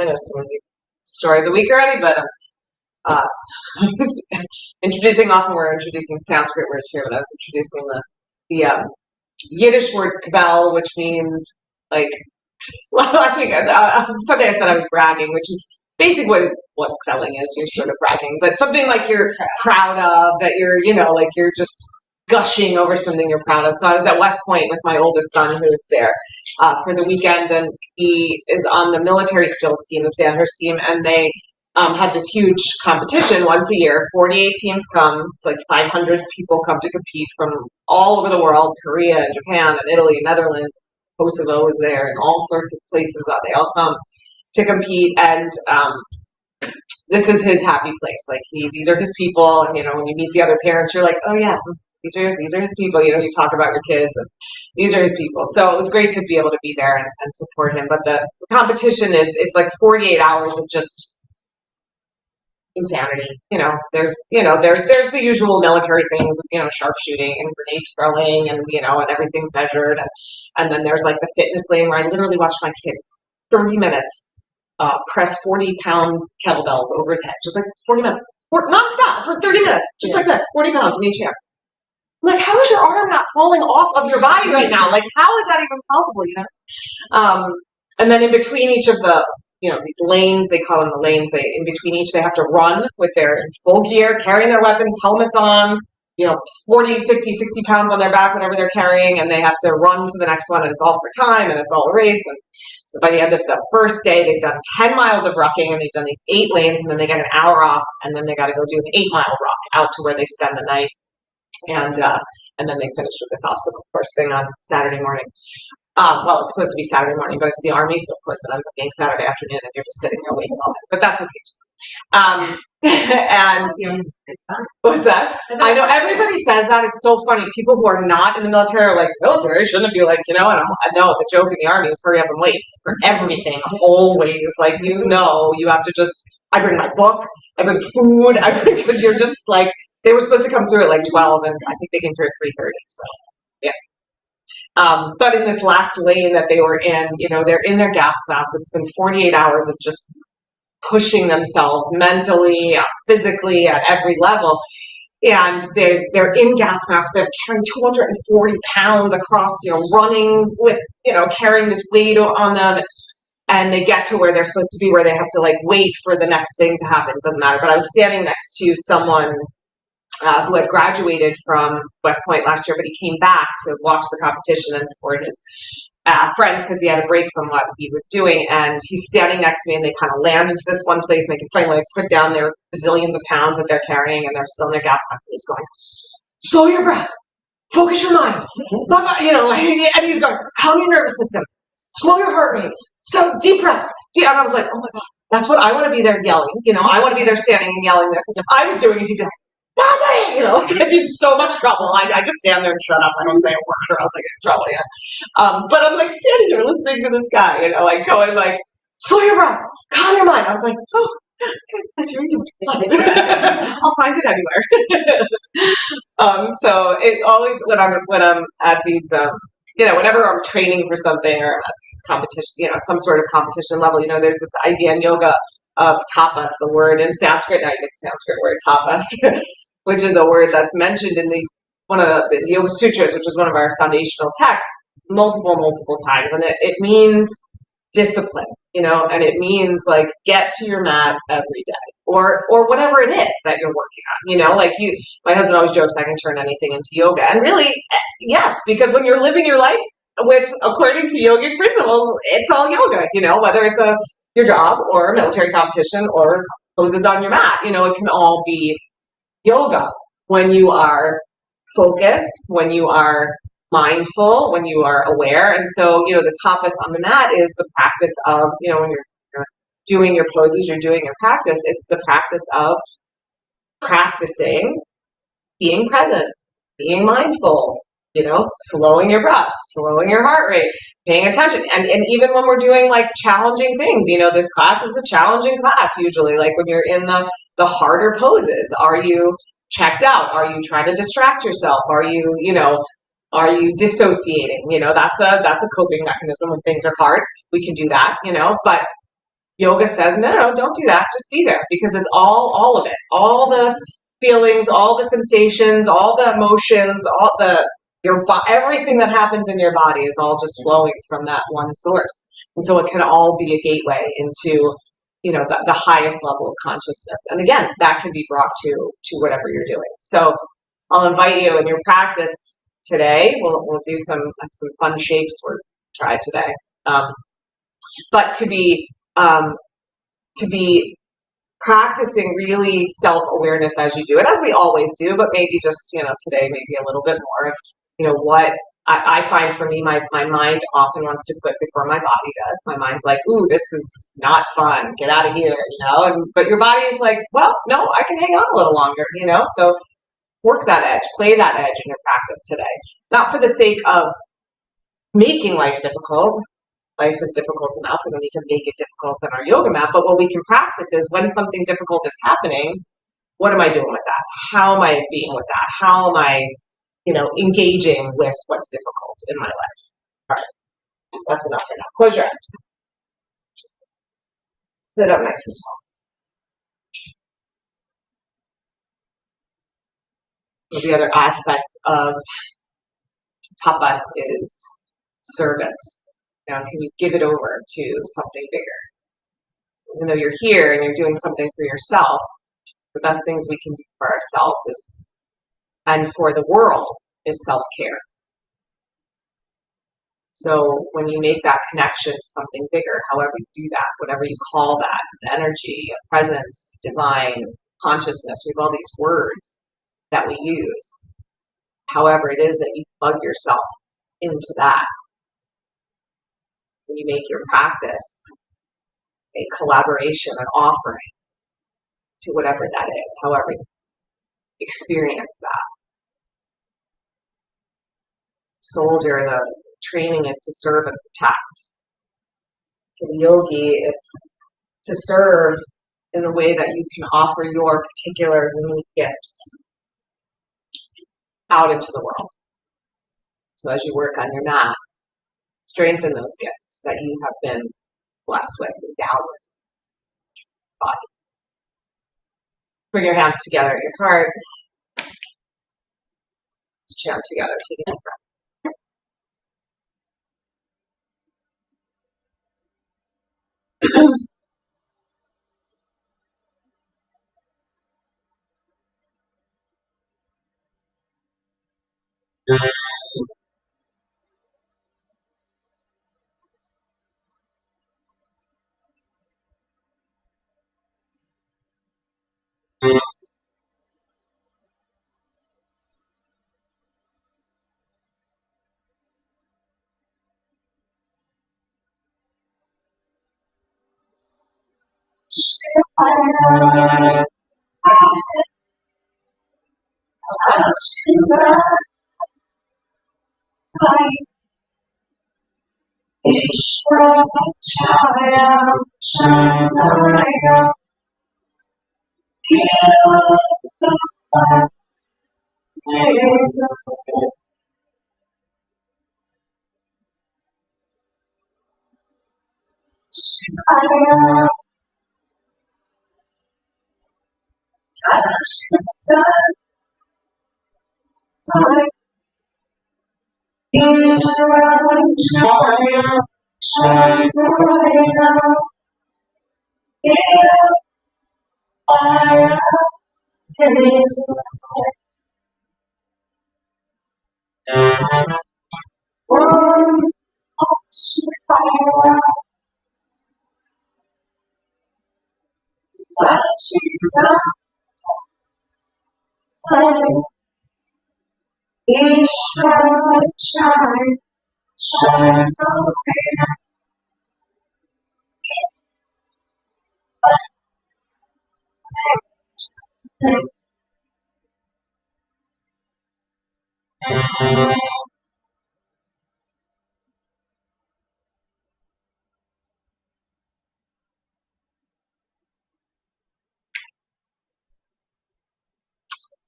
I know some of you story of the week already, but uh, often we're introducing Sanskrit words here, but I was introducing the Yiddish word kabel, which means like last week, Sunday I said I was bragging, which is basically what quelling is. You're sort of bragging, but something like you're proud of, that you're, like you're just gushing over something you're proud of. So I was at West Point with my oldest son who was there for the weekend, and he is on the military skills team, the Sandhurst team, and they had this huge competition once a year. 48 teams come. It's like 500 people come to compete from all over the world, Korea and Japan and Italy, Netherlands, Kosovo is there, and all sorts of places. They all come to compete, and this is his happy place. Like these are his people, and when you meet the other parents, you're like, oh yeah, these are his people. You talk about your kids, and these are his people. So it was great to be able to be there and support him. But the competition it's like 48 hours of just insanity. There's the usual military things, sharpshooting and grenade throwing, and and everything's measured, and then there's like the fitness lane where I literally watched my kid 30 minutes press 40-pound kettlebells over his head, just like 40 minutes, nonstop for 30 minutes, just like this, 40 pounds in each hand. Like, how is your arm not falling off of your body right now? Like, how is that even possible? And then in between each of the these lanes, they call them the lanes, in between each, they have to run with their full gear, carrying their weapons, helmets on, 40, 50, 60 pounds on their back, whatever they're carrying, and they have to run to the next one, and it's all for time, and it's all a race. And so by the end of the first day, they've done 10 miles of rucking, and they've done these 8 lanes, and then they get an hour off, and then they got to go do an 8-mile ruck out to where they spend the night, and then they finish with this obstacle course thing on Saturday morning. Well, it's supposed to be Saturday morning, but it's the Army, so of course it ends up being Saturday afternoon, and you're just sitting there waiting all day. But that's okay. And what's that? I know everybody says that. It's so funny. People who are not in the military are like, military shouldn't be like, and I know the joke in the Army is hurry up and wait for everything, always. Like, you have to just, I bring my book, I bring food, because you're just like, they were supposed to come through at like 12, and I think they came through at 3:30, so yeah. But in this last lane that they were in, they're in their gas mask. It's been 48 hours of just pushing themselves mentally, physically, at every level. And they're in gas mask. They're carrying 240 pounds across, running with, carrying this weight on them. And they get to where they're supposed to be, where they have to like wait for the next thing to happen. It doesn't matter. But I was standing next to someone who had graduated from West Point last year, but he came back to watch the competition and support his friends because he had a break from what he was doing. And he's standing next to me, and they kind of land into this one place, and they can finally put down their zillions of pounds that they're carrying, and they're still in their gas mask. And he's going, slow your breath, focus your mind, and he's going, calm your nervous system, slow your heart rate, so deep breaths. And I was like, oh my God, that's what I want to be there yelling. I want to be there standing and yelling this. And if I was doing it, he'd be like, I'd be in so much trouble. I just stand there and shut up. I don't say a word, or else I get in trouble. Yeah. But I'm like standing there listening to this guy, going like, slow your breath, calm your mind. I was like, oh, I'm doing it. I'll find it anywhere. So it always, when I'm at these, whenever I'm training for something or at these competition, some sort of competition level, there's this idea in yoga of tapas, the word in Sanskrit. Now you get the Sanskrit word tapas, which is a word that's mentioned in one of the Yoga Sutras, which is one of our foundational texts, multiple times, and it means discipline, and it means like get to your mat every day, or whatever it is that you're working on. Like my husband always jokes I can turn anything into yoga, and really, yes, because when you're living your life according to yogic principles, it's all yoga. Whether it's your job or a military competition or poses on your mat, it can all be yoga when you are focused, when you are mindful, when you are aware. And so, the tapas on the mat is the practice of, when you're doing your poses, you're doing your practice. It's the practice of practicing being present, being mindful, slowing your breath, slowing your heart rate, paying attention. And even when we're doing like challenging things, this class is a challenging class usually, like when you're in the harder poses. Are you checked out? Are you trying to distract yourself? Are you dissociating? That's a coping mechanism when things are hard. We can do that, but yoga says, no, don't do that. Just be there, because it's all of it, all the feelings, all the sensations, all the emotions, everything that happens in your body is all just flowing from that one source. And so it can all be a gateway into, the highest level of consciousness. And again, that can be brought to whatever you're doing. So I'll invite you in your practice today. We'll do some fun shapes we'll try today. But to be practicing really self-awareness as you do it, as we always do, but maybe just, today maybe a little bit more of, what I find for me, my mind often wants to quit before my body does. My mind's like, ooh, this is not fun. Get out of here, but your body is like, well, no, I can hang on a little longer, so work that edge, play that edge in your practice today. Not for the sake of making life difficult. Life is difficult enough. We don't need to make it difficult on our yoga mat. But what we can practice is when something difficult is happening, what am I doing with that? How am I being with that? How am I, engaging with what's difficult in my life? All right, that's enough for now. Close your eyes. Sit up nice and tall. The other aspect of tapas is service. Can you give it over to something bigger? So even though you're here and you're doing something for yourself, the best things we can do for ourselves and for the world is self-care. So when you make that connection to something bigger, however you do that, whatever you call that, energy, presence, divine, consciousness, we have all these words that we use. However it is that you plug yourself into that, when you make your practice a collaboration, an offering to whatever that is, however you experience that. Soldier, the training is to serve and protect. To the yogi, it's to serve in the way that you can offer your particular unique gifts out into the world. So as you work on your mat, strengthen those gifts that you have been blessed with, endowed with, body. Bring your hands together at your heart. Let's chant together. Take a deep breath.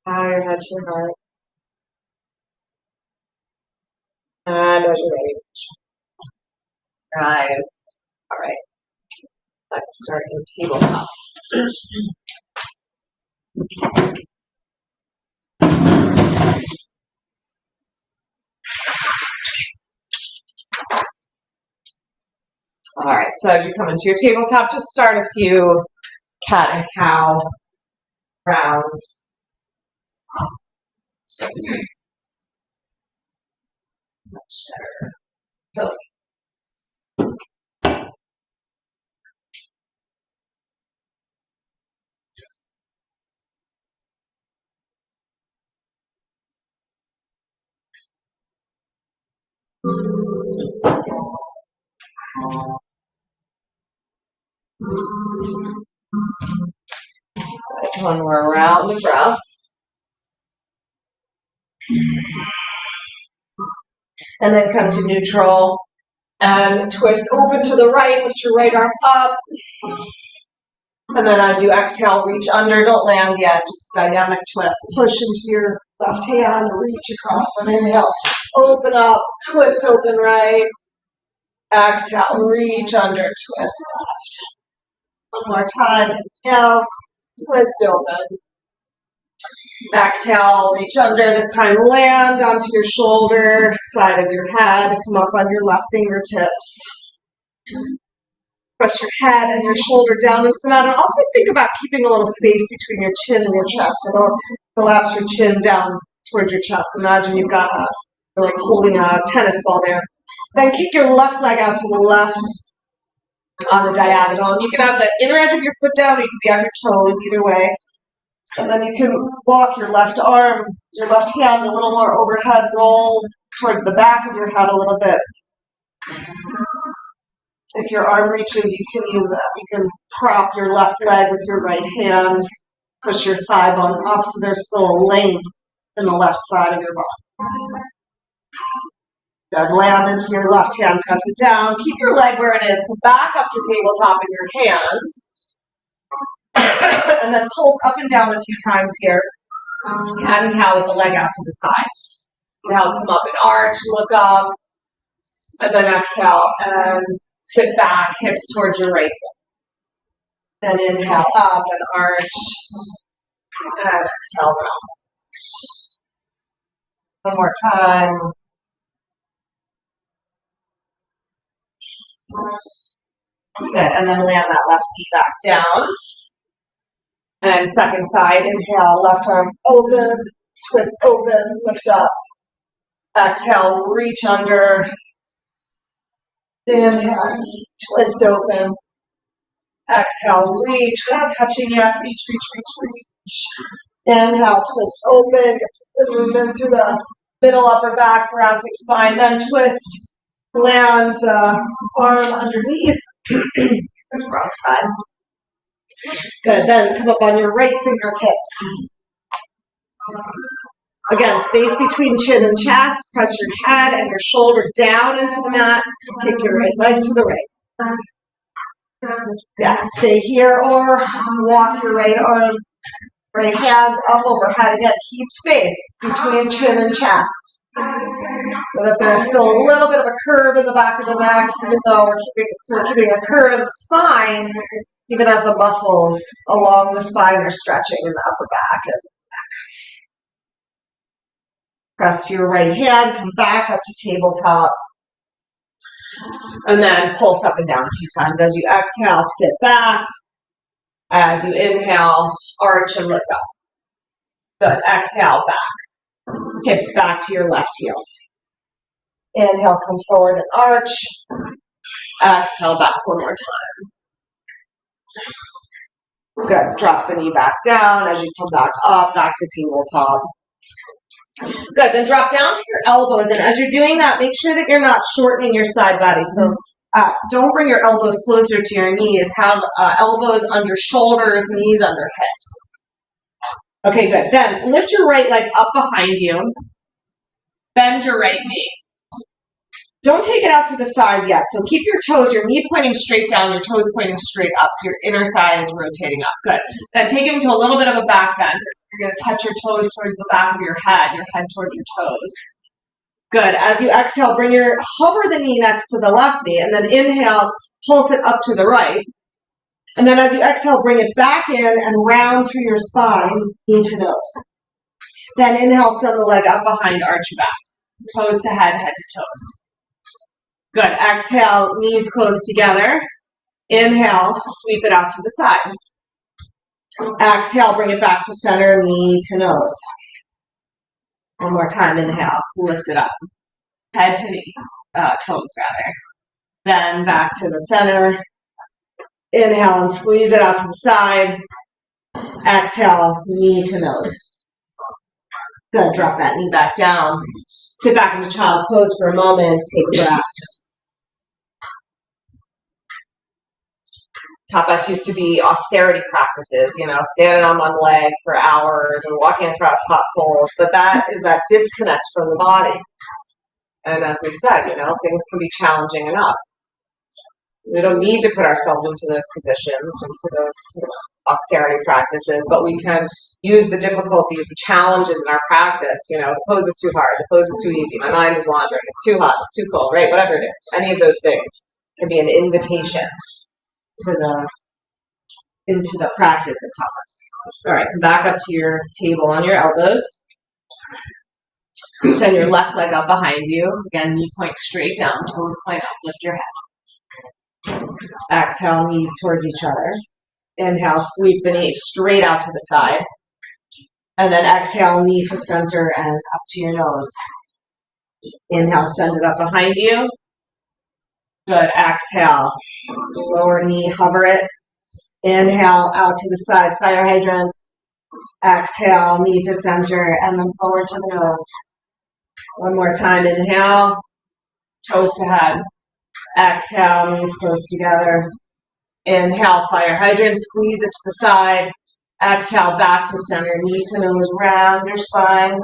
Bow your head to your heart. And as you're ready, your eyes. All right. Let's start in tabletop. All right, so as you come into your tabletop, just start a few cat and cow rounds. It's much better. One more round of breath. And then come to neutral and twist open to the right, lift your right arm up. And then as you exhale, reach under, don't land yet, just dynamic twist. Push into your left hand, reach across, and inhale, open up, twist open right. Exhale, reach under, twist left. One more time, inhale, twist open. Exhale, reach under, this time land onto your shoulder, side of your head, come up on your left fingertips. Press your head and your shoulder down into the mat, and also think about keeping a little space between your chin and your chest. So don't collapse your chin down towards your chest. Imagine you've got you're like holding a tennis ball there. Then kick your left leg out to the left on the diagonal. And you can have the inner edge of your foot down, or you can be on your toes, either way. And then you can walk your left arm, your left hand a little more overhead, roll towards the back of your head a little bit. If your arm reaches, you can use that. You can prop your left leg with your right hand, push your thigh bone up so there's still a length in the left side of your body. Then land into your left hand, press it down. Keep your leg where it is. Come back up to tabletop in your hands. And then pulse up and down a few times here. And inhale with the leg out to the side. Inhale, come up and arch, look up. And then exhale and sit back, hips towards your right. Then inhale up and arch. And exhale down. One more time. Good, and then land that left knee back down. And second side, inhale, left arm open, twist open, lift up. Exhale, reach under. Inhale, twist open. Exhale, reach, without touching yet. Reach, reach, reach, reach. Inhale, twist open, get some movement through the middle upper back, thoracic spine. Then twist, land the arm underneath. Wrong side. Good, then come up on your right fingertips. Again, space between chin and chest. Press your head and your shoulder down into the mat. Kick your right leg to the right. Yeah, stay here or walk your right arm, right hand up overhead. Again, keep space between chin and chest so that there's still a little bit of a curve in the back of the neck, even though we're keeping a curve in the spine, even as the muscles along the spine are stretching in the upper back and neck. Press your right hand, come back up to tabletop. And then pulse up and down a few times. As you exhale, sit back. As you inhale, arch and lift up. Good. Exhale, back. Hips back to your left heel. Inhale, come forward and arch. Exhale, back one more time. Good. Drop the knee back down as you come back up, back to tabletop. Good, then drop down to your elbows, and as you're doing that, make sure that you're not shortening your side body. So don't bring your elbows closer to your knees. Have elbows under shoulders, knees under hips. Okay, good. Then lift your right leg up behind you. Bend your right knee. Don't take it out to the side yet. So keep your toes, your knee pointing straight down, your toes pointing straight up, so your inner thigh is rotating up. Good. Then take it into a little bit of a back bend. You're going to touch your toes towards the back of your head towards your toes. Good. As you exhale, hover the knee next to the left knee, and then inhale, pulse it up to the right. And then as you exhale, bring it back in and round through your spine, knee to nose. Then inhale, send the leg up behind, arch your back. Toes to head, head to toes. Good. Exhale, knees close together. Inhale, sweep it out to the side. Exhale, bring it back to center, knee to nose. One more time, inhale, lift it up. Head to knee, toes rather. Then back to the center. Inhale and squeeze it out to the side. Exhale, knee to nose. Good, drop that knee back down. Sit back into child's pose for a moment, take a breath. Tapas used to be austerity practices, standing on one leg for hours or walking across hot coals, but that is that disconnect from the body. And as we said, things can be challenging enough. We don't need to put ourselves into those positions, into those austerity practices, but we can use the difficulties, the challenges in our practice. The pose is too hard, the pose is too easy, my mind is wandering, it's too hot, it's too cold, right? Whatever it is, any of those things can be an invitation into the practice of tapas. All right, come back up to your table on your elbows. Send your left leg up behind you. Again, knee point straight down, toes point up, lift your head. Exhale, knees towards each other. Inhale, sweep the knee straight out to the side. And then exhale, knee to center and up to your nose. Inhale, send it up behind you. Good, exhale, lower knee, hover it. Inhale, out to the side, fire hydrant. Exhale, knee to center, and then forward to the nose. One more time, inhale, toes to head. Exhale, knees close together. Inhale, fire hydrant, squeeze it to the side. Exhale, back to center, knee to nose, round your spine.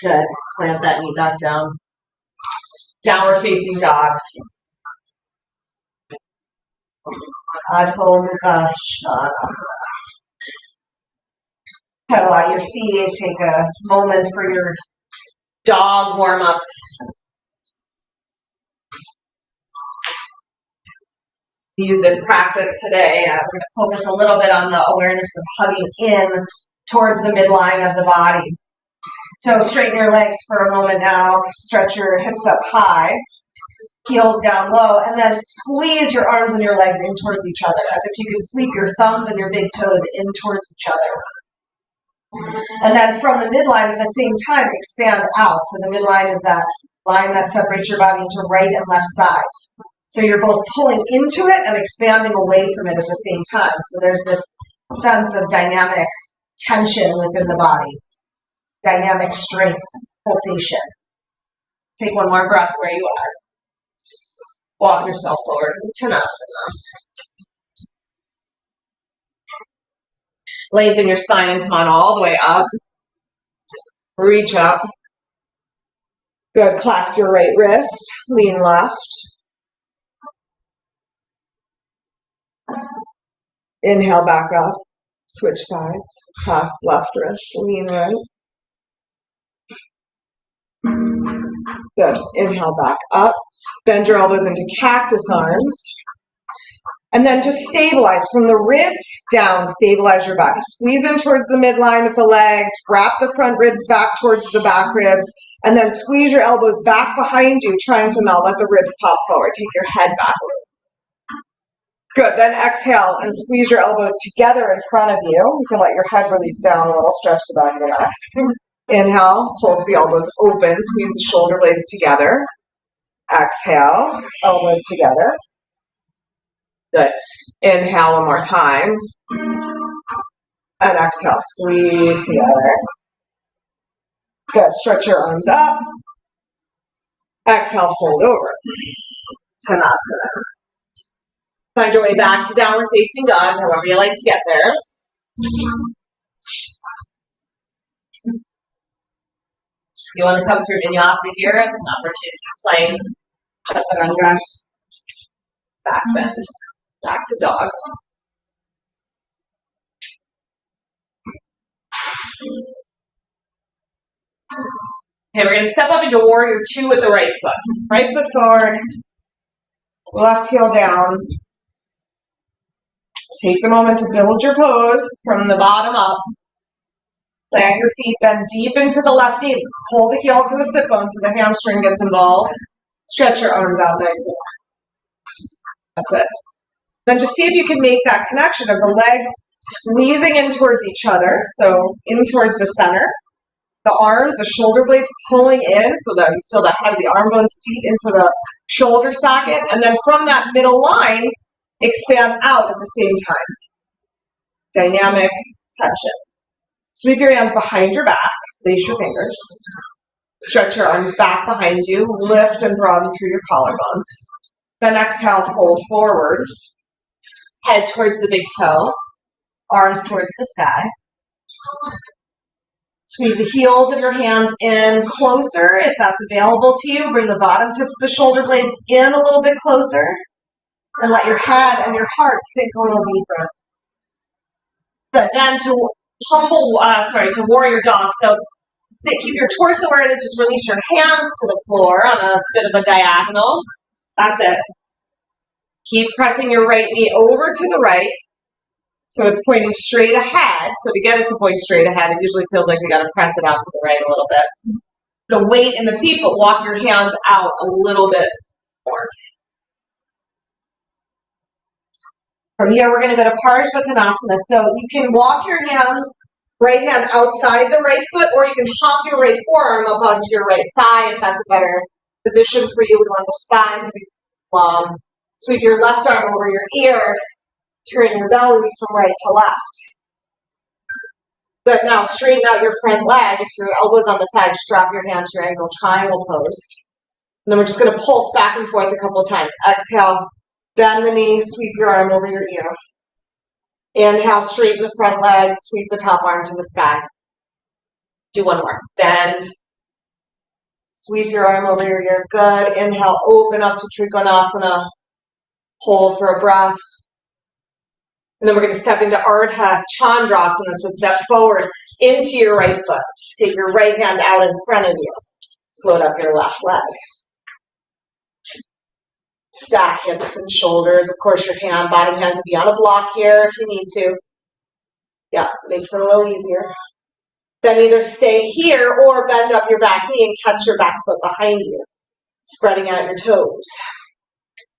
Good, clamp that knee back down. Downward facing dog. Adho Mukha Svanasana. Pedal out your feet, take a moment for your dog warm-ups. Use this practice today. We're going to focus a little bit on the awareness of hugging in towards the midline of the body. So straighten your legs for a moment now. Stretch your hips up high, heels down low, and then squeeze your arms and your legs in towards each other, as if you could sweep your thumbs and your big toes in towards each other. And then from the midline at the same time, expand out. So the midline is that line that separates your body into right and left sides. So you're both pulling into it and expanding away from it at the same time. So there's this sense of dynamic tension within the body, dynamic strength, pulsation. Take one more breath where you are. Walk yourself forward into Tanasana. Lengthen your spine and come on all the way up. Reach up. Good. Clasp your right wrist. Lean left. Inhale back up. Switch sides. Clasp left wrist. Lean right. Good. Inhale back up. Bend your elbows into cactus arms. And then just stabilize from the ribs down. Stabilize your body. Squeeze in towards the midline of the legs. Wrap the front ribs back towards the back ribs. And then squeeze your elbows back behind you, trying to not let the ribs pop forward. Take your head back a little. Good. Then exhale and squeeze your elbows together in front of you. You can let your head release down a little. Stretch the back of the neck. Inhale, pulse the elbows open, squeeze the shoulder blades together. Exhale, elbows together. Good. Inhale one more time. And exhale, squeeze together. Good. Stretch your arms up. Exhale, fold over. Tanasana. Find your way back to downward facing dog, however you like to get there. You want to come through vinyasa here, it's an opportunity to play chaturanga, back bend, back to dog. Okay, we're going to step up into warrior two with the right foot. Right foot forward, left heel down. Take the moment to build your pose from the bottom up. Plant your feet, bend deep into the left knee. Pull the heel to the sit bone so the hamstring gets involved. Stretch your arms out nicely. That's it. Then just see if you can make that connection of the legs squeezing in towards each other, so in towards the center. The arms, the shoulder blades pulling in so that you feel the head of the arm bones seat into the shoulder socket. And then from that middle line, expand out at the same time. Dynamic tension. Sweep your hands behind your back. Lace your fingers. Stretch your arms back behind you. Lift and broaden through your collarbones. Then exhale, fold forward. Head towards the big toe. Arms towards the sky. Squeeze the heels of your hands in closer if that's available to you. Bring the bottom tips of the shoulder blades in a little bit closer. And let your head and your heart sink a little deeper. Good. Then to warrior dog. So keep your torso where it is. Just release your hands to the floor on a bit of a diagonal. That's it. Keep pressing your right knee over to the right. So it's pointing straight ahead. So to get it to point straight ahead, it usually feels like we got to press it out to the right a little bit. The weight in the feet, but walk your hands out a little bit more. From here, we're going to go to Parshvanottanasana. So you can walk your hands, right hand outside the right foot, or you can hop your right forearm up onto your right thigh if that's a better position for you. We want the spine to be long. Sweep your left arm over your ear. Turn your belly from right to left. Good. Now straighten out your front leg. If your elbow's on the thigh, just drop your hand to your angle triangle pose. And then we're just going to pulse back and forth a couple of times. Exhale, bend the knee, sweep your arm over your ear. Inhale, straighten the front leg, sweep the top arm to the sky. Do one more. Bend. Sweep your arm over your ear. Good. Inhale, open up to Trikonasana. Hold for a breath. And then we're going to step into Ardha Chandrasana. So step forward into your right foot. Take your right hand out in front of you. Float up your left leg. Stack hips and shoulders. Of course, your bottom hand can be on a block here if you need to. Yeah, makes it a little easier. Then either stay here or bend up your back knee and catch your back foot behind you, spreading out your toes.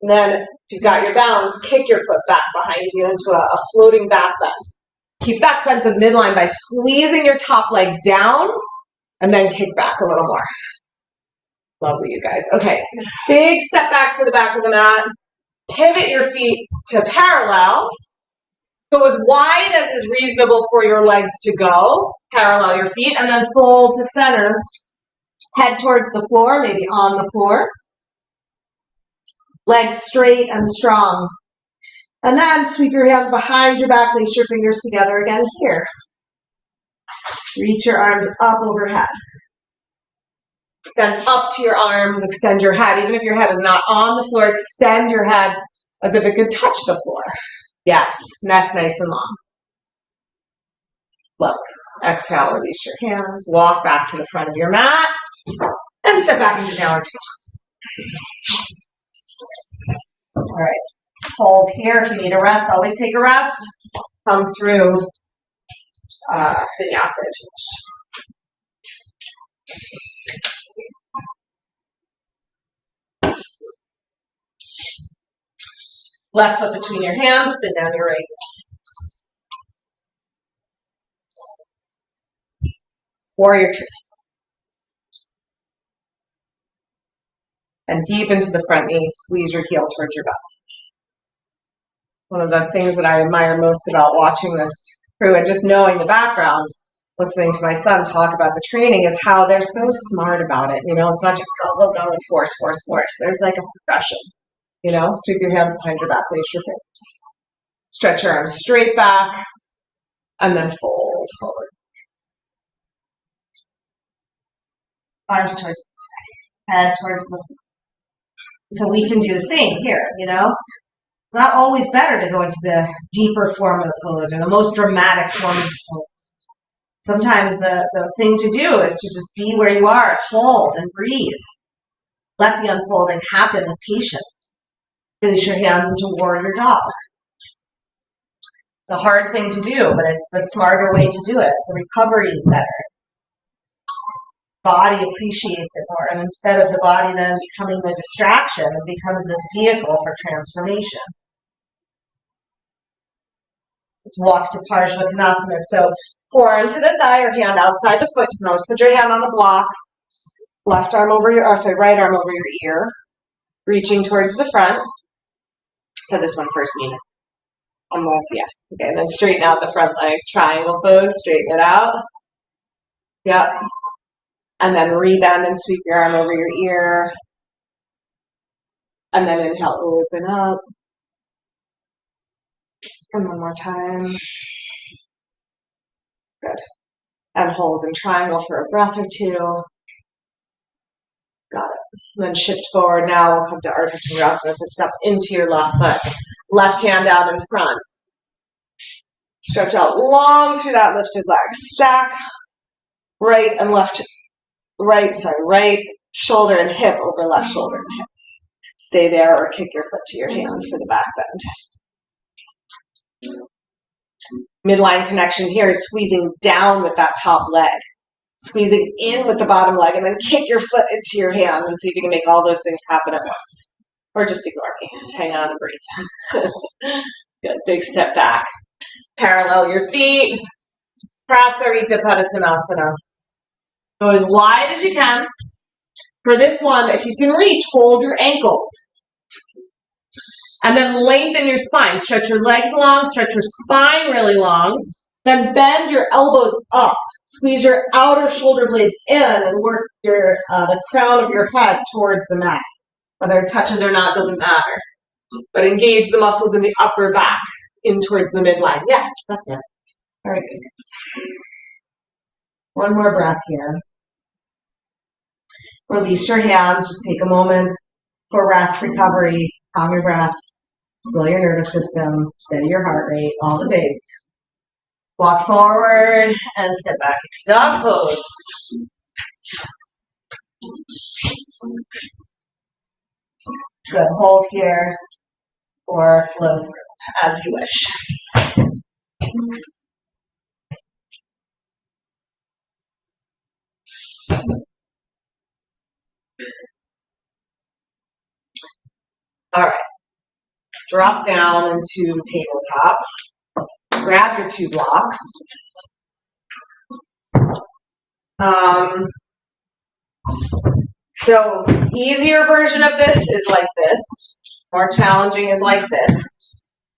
And then, if you've got your balance, kick your foot back behind you into a floating back bend. Keep that sense of midline by squeezing your top leg down and then kick back a little more. Lovely, you guys. Okay, big step back to the back of the mat. Pivot your feet to parallel. Go as wide as is reasonable for your legs to go. Parallel your feet and then fold to center. Head towards the floor, maybe on the floor. Legs straight and strong. And then sweep your hands behind your back, lace your fingers together again here. Reach your arms up overhead. Extend up to your arms, extend your head. Even if your head is not on the floor, extend your head as if it could touch the floor. Yes, neck nice and long. Lovely. Exhale, release your hands. Walk back to the front of your mat. And step back into downward dog. All right, hold here. If you need a rest, always take a rest. Come through vinyasa if you wish. Left foot between your hands, spin down your right. Warrior two. And deep into the front knee, squeeze your heel towards your belly. One of the things that I admire most about watching this crew and just knowing the background, listening to my son talk about the training, is how they're so smart about it. You know, it's not just go, go, go, and force, force, force. There's like a progression. You know, sweep your hands behind your back, lace your fingers. Stretch your arms straight back, and then fold forward. Arms towards the sky, head towards the floor. So we can do the same here, you know. It's not always better to go into the deeper form of the pose or the most dramatic form of the pose. Sometimes the thing to do is to just be where you are, hold and breathe. Let the unfolding happen with patience. Release your hands into warrior dog. It's a hard thing to do, but it's the smarter way to do it. The recovery is better. Body appreciates it more, and instead of the body then becoming the distraction, it becomes this vehicle for transformation. Let's walk to Parsvakonasana. So forearm to the thigh or hand outside the foot. You can always put your hand on the block. Right arm over your ear, reaching towards the front. So this one first, Nina. Okay. And then straighten out the front leg. Triangle pose, straighten it out. Yep. And then rebend and sweep your arm over your ear. And then inhale, open up. And one more time. Good. And hold in triangle for a breath or two. Got it. And then shift forward. Now we'll come to Ardha Chandrasana. So step into your left foot. Left hand out in front. Stretch out long through that lifted leg. Stack right shoulder and hip over left shoulder and hip. Stay there or kick your foot to your hand for the back bend. Midline connection here is squeezing down with that top leg. Squeezing in with the bottom leg and then kick your foot into your hand and see if you can make all those things happen at once. Or just ignore me. Hang on and breathe. Good. Big step back. Parallel your feet. Prasarita Padottanasana. Go as wide as you can. For this one, if you can reach, hold your ankles. And then lengthen your spine. Stretch your legs long, stretch your spine really long. Then bend your elbows up. Squeeze your outer shoulder blades in and work the crown of your head towards the mat. Whether it touches or not doesn't matter. But engage the muscles in the upper back in towards the midline. Yeah, that's it. Very good. One more breath here. Release your hands. Just take a moment for rest, recovery. Calm your breath. Slow your nervous system. Steady your heart rate. All the things. Walk forward and step back into dog pose. Good. Hold here or flow through as you wish. All right. Drop down into tabletop. Grab your two blocks. So easier version of this is like this. More challenging is like this.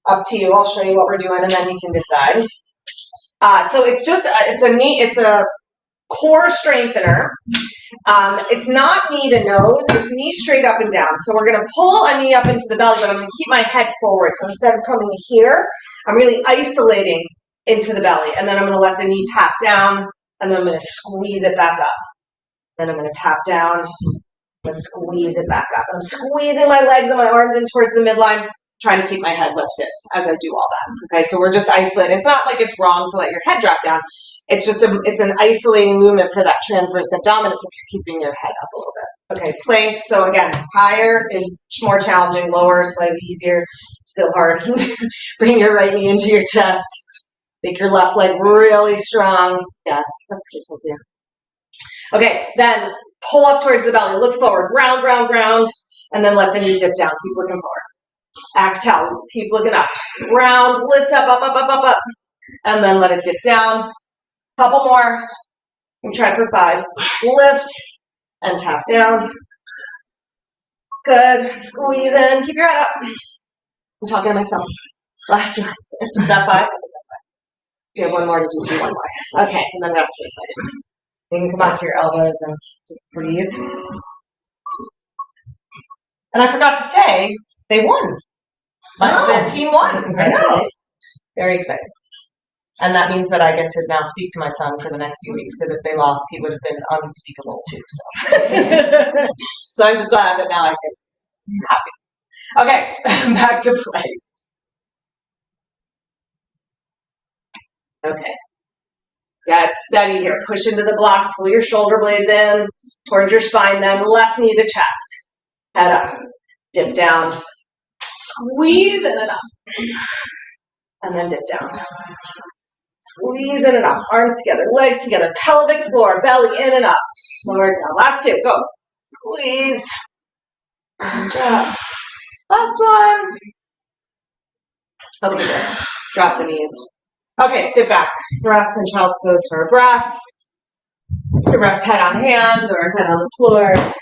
Up to you. I'll show you what we're doing, and then you can decide. So it's a core strengthener. It's not knee to nose. It's knee straight up and down. So we're going to pull a knee up into the belly, but I'm going to keep my head forward. So instead of coming here, I'm really isolating into the belly, and then I'm going to let the knee tap down, and then I'm going to squeeze it back up. Then I'm going to tap down. I'm going to squeeze it back up. I'm squeezing my legs and my arms in towards the midline, trying to keep my head lifted as I do all that. Okay, so we're just isolating. It's not like it's wrong to let your head drop down. It's just it's an isolating movement for that transverse abdominis if you're keeping your head up a little bit. Okay, plank. So again, higher is more challenging, lower slightly easier, still hard. Bring your right knee into your chest. Make your left leg really strong. Yeah, that's good, Sophia. Okay, then pull up towards the belly. Look forward. Ground, ground, ground. And then let the knee dip down. Keep looking forward. Exhale. Keep looking up. Ground. Lift up, up, up, up, up, up. And then let it dip down. Couple more. And try for 5. Lift and tap down. Good. Squeeze in. Keep your head up. I'm talking to myself. Last one. Is that 5? I think that's 5. You have one more to do one more. Okay, and then rest for a second. You can come out to your elbows and just breathe. And I forgot to say, they won. The team won. I know. Very excited. And that means that I get to now speak to my son for the next few weeks, because if they lost, he would have been unspeakable too. So, so I'm just glad that now I can be happy. Okay, back to play. Okay. Get steady here. Push into the blocks. Pull your shoulder blades in towards your spine. Then left knee to chest. Head up. Dip down. Squeeze and then up. and then dip down. Squeeze in and up, arms together, legs together, pelvic floor, belly in and up, lower down. Last two, go. Squeeze, and drop. Last one. Okay, good. Drop the knees. Okay, sit back. Rest in child's pose for a breath. You can rest head on hands or head on the floor.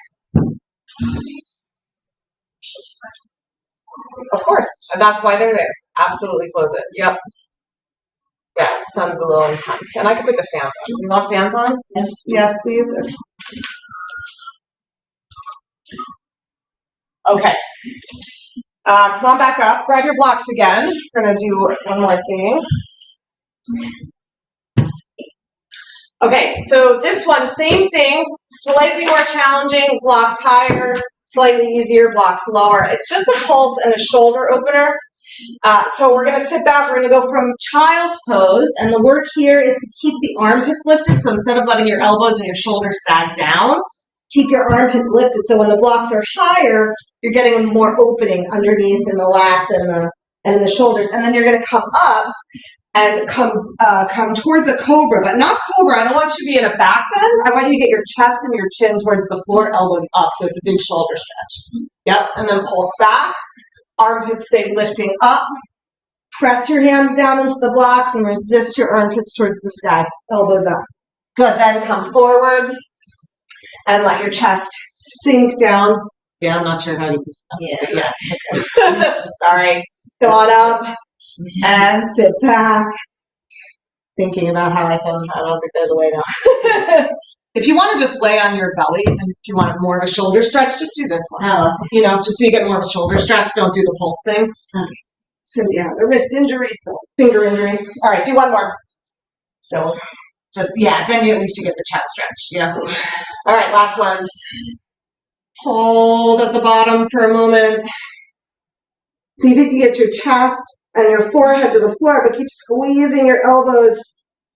Of course, and that's why they're there. Absolutely close it. Yep. Yeah, the sun's a little intense. And I can put the fans on. You want fans on? Yes. Yes, please. Okay. Come on back up. Grab your blocks again. We're going to do one more thing. Okay, so this one, same thing. Slightly more challenging. Blocks higher. Slightly easier. Blocks lower. It's just a pulse and a shoulder opener. So we're going to sit back. We're going to go from child's pose. And the work here is to keep the armpits lifted. So instead of letting your elbows and your shoulders sag down, keep your armpits lifted. So when the blocks are higher, you're getting a more opening underneath in the lats and in the shoulders. And then you're going to come up and come towards a cobra, but not cobra. I don't want you to be in a back bend. I want you to get your chest and your chin towards the floor, elbows up, so it's a big shoulder stretch. Yep, and then pulse back. Armpits stay lifting up. Press your hands down into the blocks and resist your armpits towards the sky. Elbows up. Good, then come forward and let your chest sink down. Yeah, I'm not sure how to do that. Yeah, it's okay. Sorry. Come on up. And sit back, thinking about how I don't think there's a way now. If you want to just lay on your belly, and if you want more of a shoulder stretch, just do this one. Oh. You know, just so you get more of a shoulder stretch, don't do the pulse thing. Okay. Cynthia has a wrist injury, so finger injury. All right, do one more. So just, yeah, then at least you get the chest stretch. Yeah. All right, last one. Hold at the bottom for a moment. See if you can get your chest and your forehead to the floor, but keep squeezing your elbows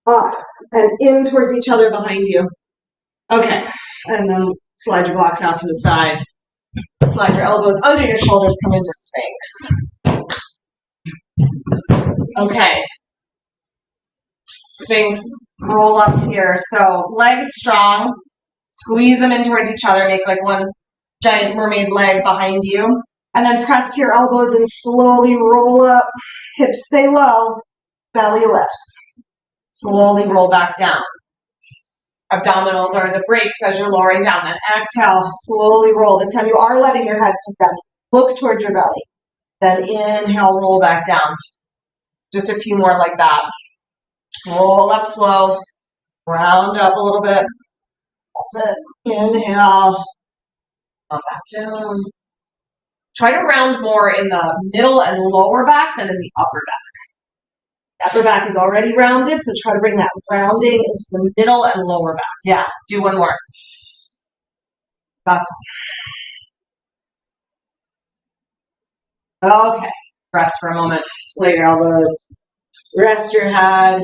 up and in towards each other behind you. Okay, and then slide your blocks out to the side. Slide your elbows under your shoulders, come into Sphinx. Okay. Sphinx roll-ups here. So legs strong. Squeeze them in towards each other. Make like one giant mermaid leg behind you. And then press your elbows and slowly roll up. Hips stay low. Belly lifts. Slowly roll back down. Abdominals are the brakes as you're lowering down. Then exhale, slowly roll. This time you are letting your head come down. Look towards your belly. Then inhale, roll back down. Just a few more like that. Roll up slow. Round up a little bit. That's it. Inhale. Come back down. Try to round more in the middle and lower back than in the upper back. Upper back is already rounded, so try to bring that rounding into the middle and lower back. Yeah, do one more. Last one. Okay, rest for a moment. Split your elbows. Rest your head.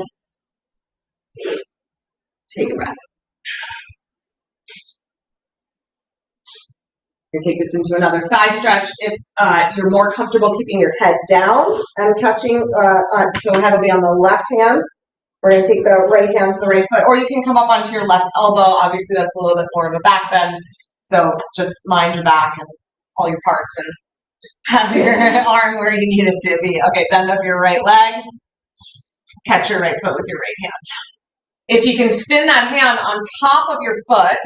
Take a breath. Take this into another thigh stretch. If you're more comfortable keeping your head down and catching, so head will be on the left hand. We're going to take the right hand to the right foot, or you can come up onto your left elbow. Obviously, that's a little bit more of a back bend, so just mind your back and all your parts and have your arm where you need it to be. Okay, bend up your right leg. Catch your right foot with your right hand. If you can spin that hand on top of your foot,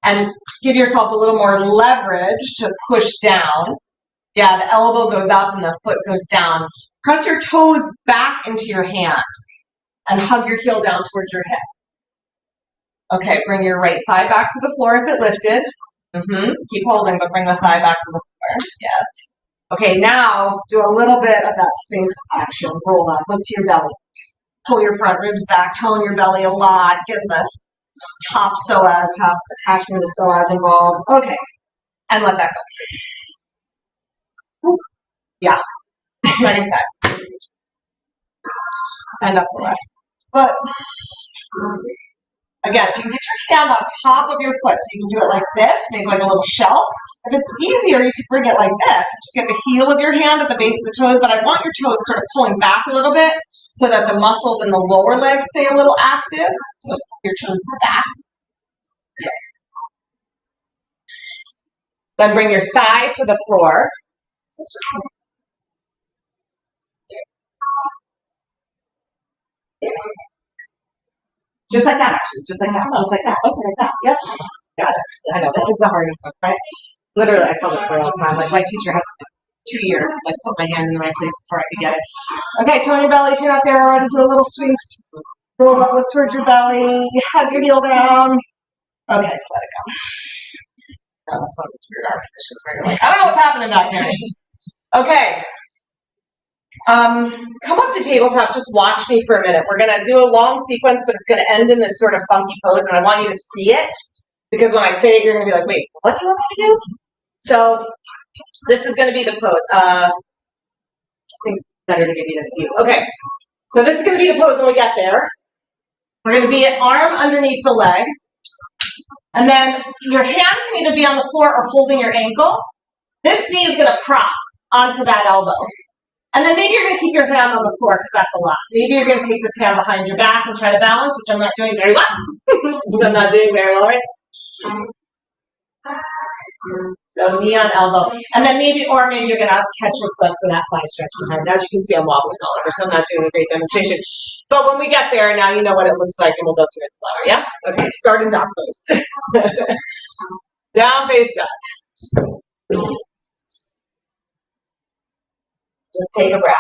and give yourself a little more leverage to push down. Yeah, the elbow goes up and the foot goes down. Press your toes back into your hand and hug your heel down towards your hip. Okay, bring your right thigh back to the floor if it lifted. Keep holding, but bring the thigh back to the floor. Yes. Okay, now do a little bit of that Sphinx action. Roll up, look to your belly. Pull your front ribs back, tone your belly a lot. Get the top psoas, top attachment of the psoas involved. Okay, and let that go. Yeah, second side. And up the left foot. Again, if you can get your hand on top of your foot, so you can do it like this, make like a little shelf. If it's easier, you can bring it like this. Just get the heel of your hand at the base of the toes, but I want your toes sort of pulling back a little bit so that the muscles in the lower leg stay a little active. So pull your toes back. Then bring your thigh to the floor. Just like that, actually. Just like that. Just like that. Just like that. Yep. Got it. I know. This is the hardest one, right? Literally, I tell this story all the time. Like, my teacher had to 2 years, like, put my hand in the right place before I could get it. Okay, tone your belly. If you're not there already, do a little swings. Roll up, look towards your belly. Hug your heel down. Okay, let it go. Oh, that's one of those weird arm positions where you're like, I don't know what's happening back there. Okay. Come up to tabletop, just watch me for a minute. We're going to do a long sequence, but it's going to end in this sort of funky pose, and I want you to see it, because when I say it, you're going to be like, wait, what do you want me to do? So this is going to be the pose. I think better to give you this view. Okay, so this is going to be the pose when we get there. We're going to be an arm underneath the leg, and then your hand can either be on the floor or holding your ankle. This knee is going to prop onto that elbow. And then maybe you're going to keep your hand on the floor because that's a lot. Maybe you're going to take this hand behind your back and try to balance, which I'm not doing very well. Right? So knee on elbow. And then maybe you're going to catch your foot for that thigh stretch behind. As you can see, I'm wobbling all over, so I'm not doing a great demonstration. But when we get there, now you know what it looks like, and we'll go through it slower, yeah? Okay, start in dog pose. Down, face down. Just take a breath.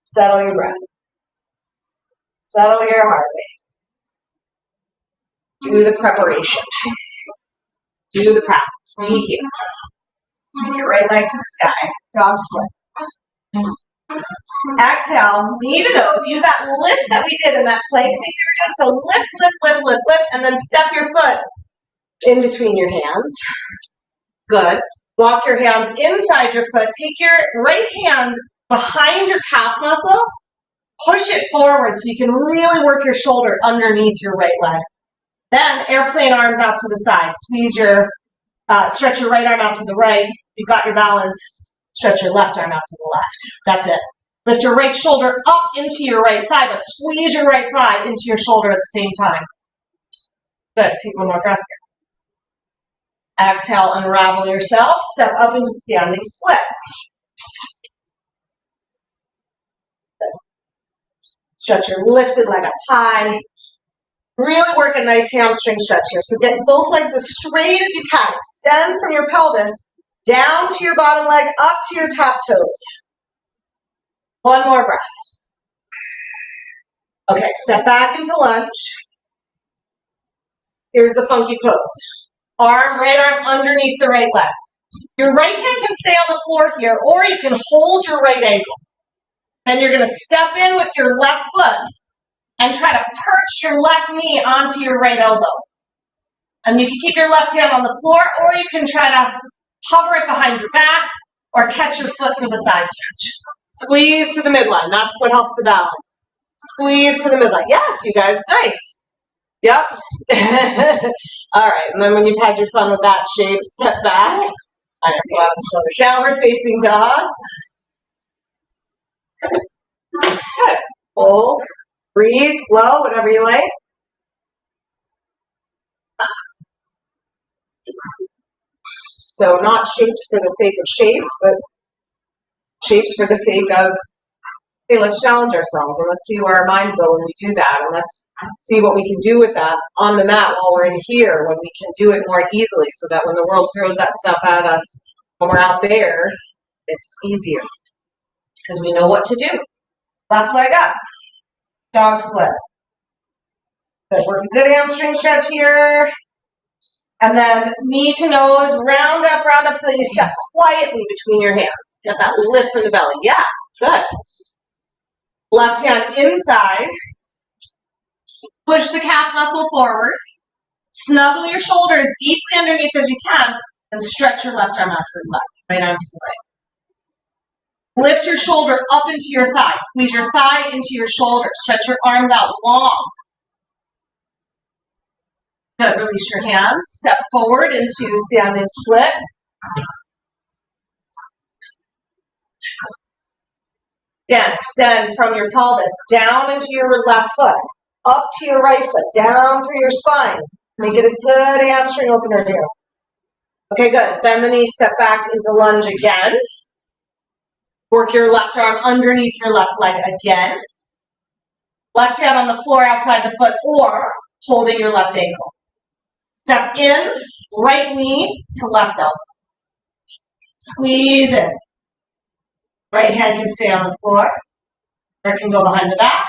Settle your breath. Settle your heart rate. Do the preparation. Do the practice. Be here. Swing your right leg to the sky. Dog split. Exhale, knee to nose. Use that lift that we did in that plank thing we were doing. So lift, lift, lift, lift, lift, and then step your foot in between your hands. Good. Walk your hands inside your foot. Take your right hand behind your calf muscle. Push it forward so you can really work your shoulder underneath your right leg. Then airplane arms out to the side. Stretch your right arm out to the right. You've got your balance. Stretch your left arm out to the left. That's it. Lift your right shoulder up into your right thigh, but squeeze your right thigh into your shoulder at the same time. Good. Take one more breath here. Exhale, unravel yourself. Step up into standing split. Good. Stretch your lifted leg up high. Really work a nice hamstring stretch here. So get both legs as straight as you can. Extend from your pelvis down to your bottom leg, up to your top toes. One more breath. Okay, step back into lunge. Here's the funky pose. Right arm underneath the right leg. Your right hand can stay on the floor here, or you can hold your right ankle. Then you're going to step in with your left foot and try to perch your left knee onto your right elbow. And you can keep your left hand on the floor, or you can try to hover it behind your back or catch your foot for the thigh stretch. Squeeze to the midline. That's what helps the balance. Squeeze to the midline. Yes, you guys. Nice. Yep. All right. And then when you've had your fun with that shape, step back. I know, pull out the shoulder. Downward facing dog. Good. Hold. Breathe. Flow. Whatever you like. So not shapes for the sake of shapes, but shapes for the sake of, hey, let's challenge ourselves and let's see where our minds go when we do that. And let's see what we can do with that on the mat while we're in here, when we can do it more easily so that when the world throws that stuff at us when we're out there, it's easier because we know what to do. Left leg up. Dog split. Good. Work a good hamstring stretch here. And then knee to nose, round up so that you step quietly between your hands. Get that lift from the belly. Yeah, good. Left hand inside. Push the calf muscle forward. Snuggle your shoulders deeply underneath as you can, and stretch your left arm out to the left, right arm to the right. Lift your shoulder up into your thigh. Squeeze your thigh into your shoulder. Stretch your arms out long. Good. Release your hands. Step forward into standing split. Again, extend from your pelvis down into your left foot, up to your right foot, down through your spine. Make it a good hamstring opener here. Okay, good. Bend the knee, step back into lunge again. Work your left arm underneath your left leg again. Left hand on the floor outside the foot or holding your left ankle. Step in, right knee to left elbow. Squeeze in. Right hand can stay on the floor, or it can go behind the back,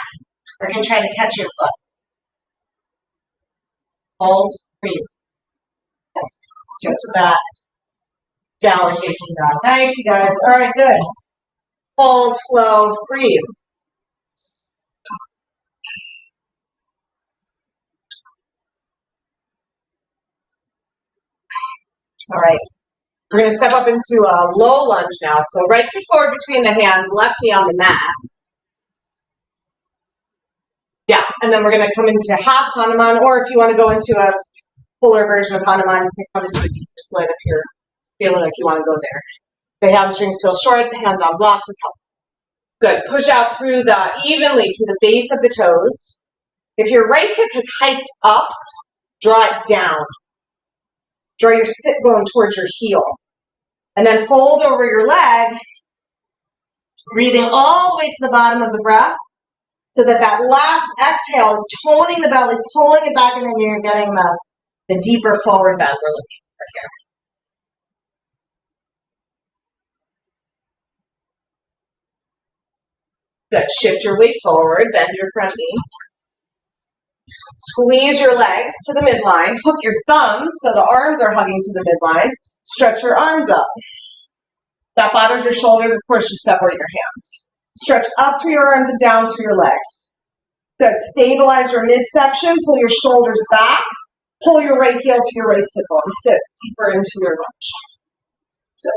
or it can try to catch your foot. Hold, breathe. Nice. Stretch the back. Downward facing dog. Nice, you guys. All right, good. Hold, flow, breathe. All right. We're going to step up into a low lunge now. So right foot forward between the hands, left knee on the mat. Yeah, and then we're going to come into half Hanuman, or if you want to go into a fuller version of Hanuman, you can come into a deeper split if you're feeling like you want to go there. The hamstrings feel short, the hands on blocks is helpful. Good. Push out evenly through the base of the toes. If your right hip is hiked up, draw it down. Draw your sit bone towards your heel. And then fold over your leg, breathing all the way to the bottom of the breath, so that last exhale is toning the belly, pulling it back, and then you're getting the deeper forward bend we're looking for here. Good. Shift your weight forward, bend your front knee. Squeeze your legs to the midline. Hook your thumbs so the arms are hugging to the midline. Stretch your arms up. If that bothers your shoulders, of course, just separate your hands. Stretch up through your arms and down through your legs. Good. Stabilize your midsection. Pull your shoulders back. Pull your right heel to your right sit bone. Sit deeper into your lunge. So,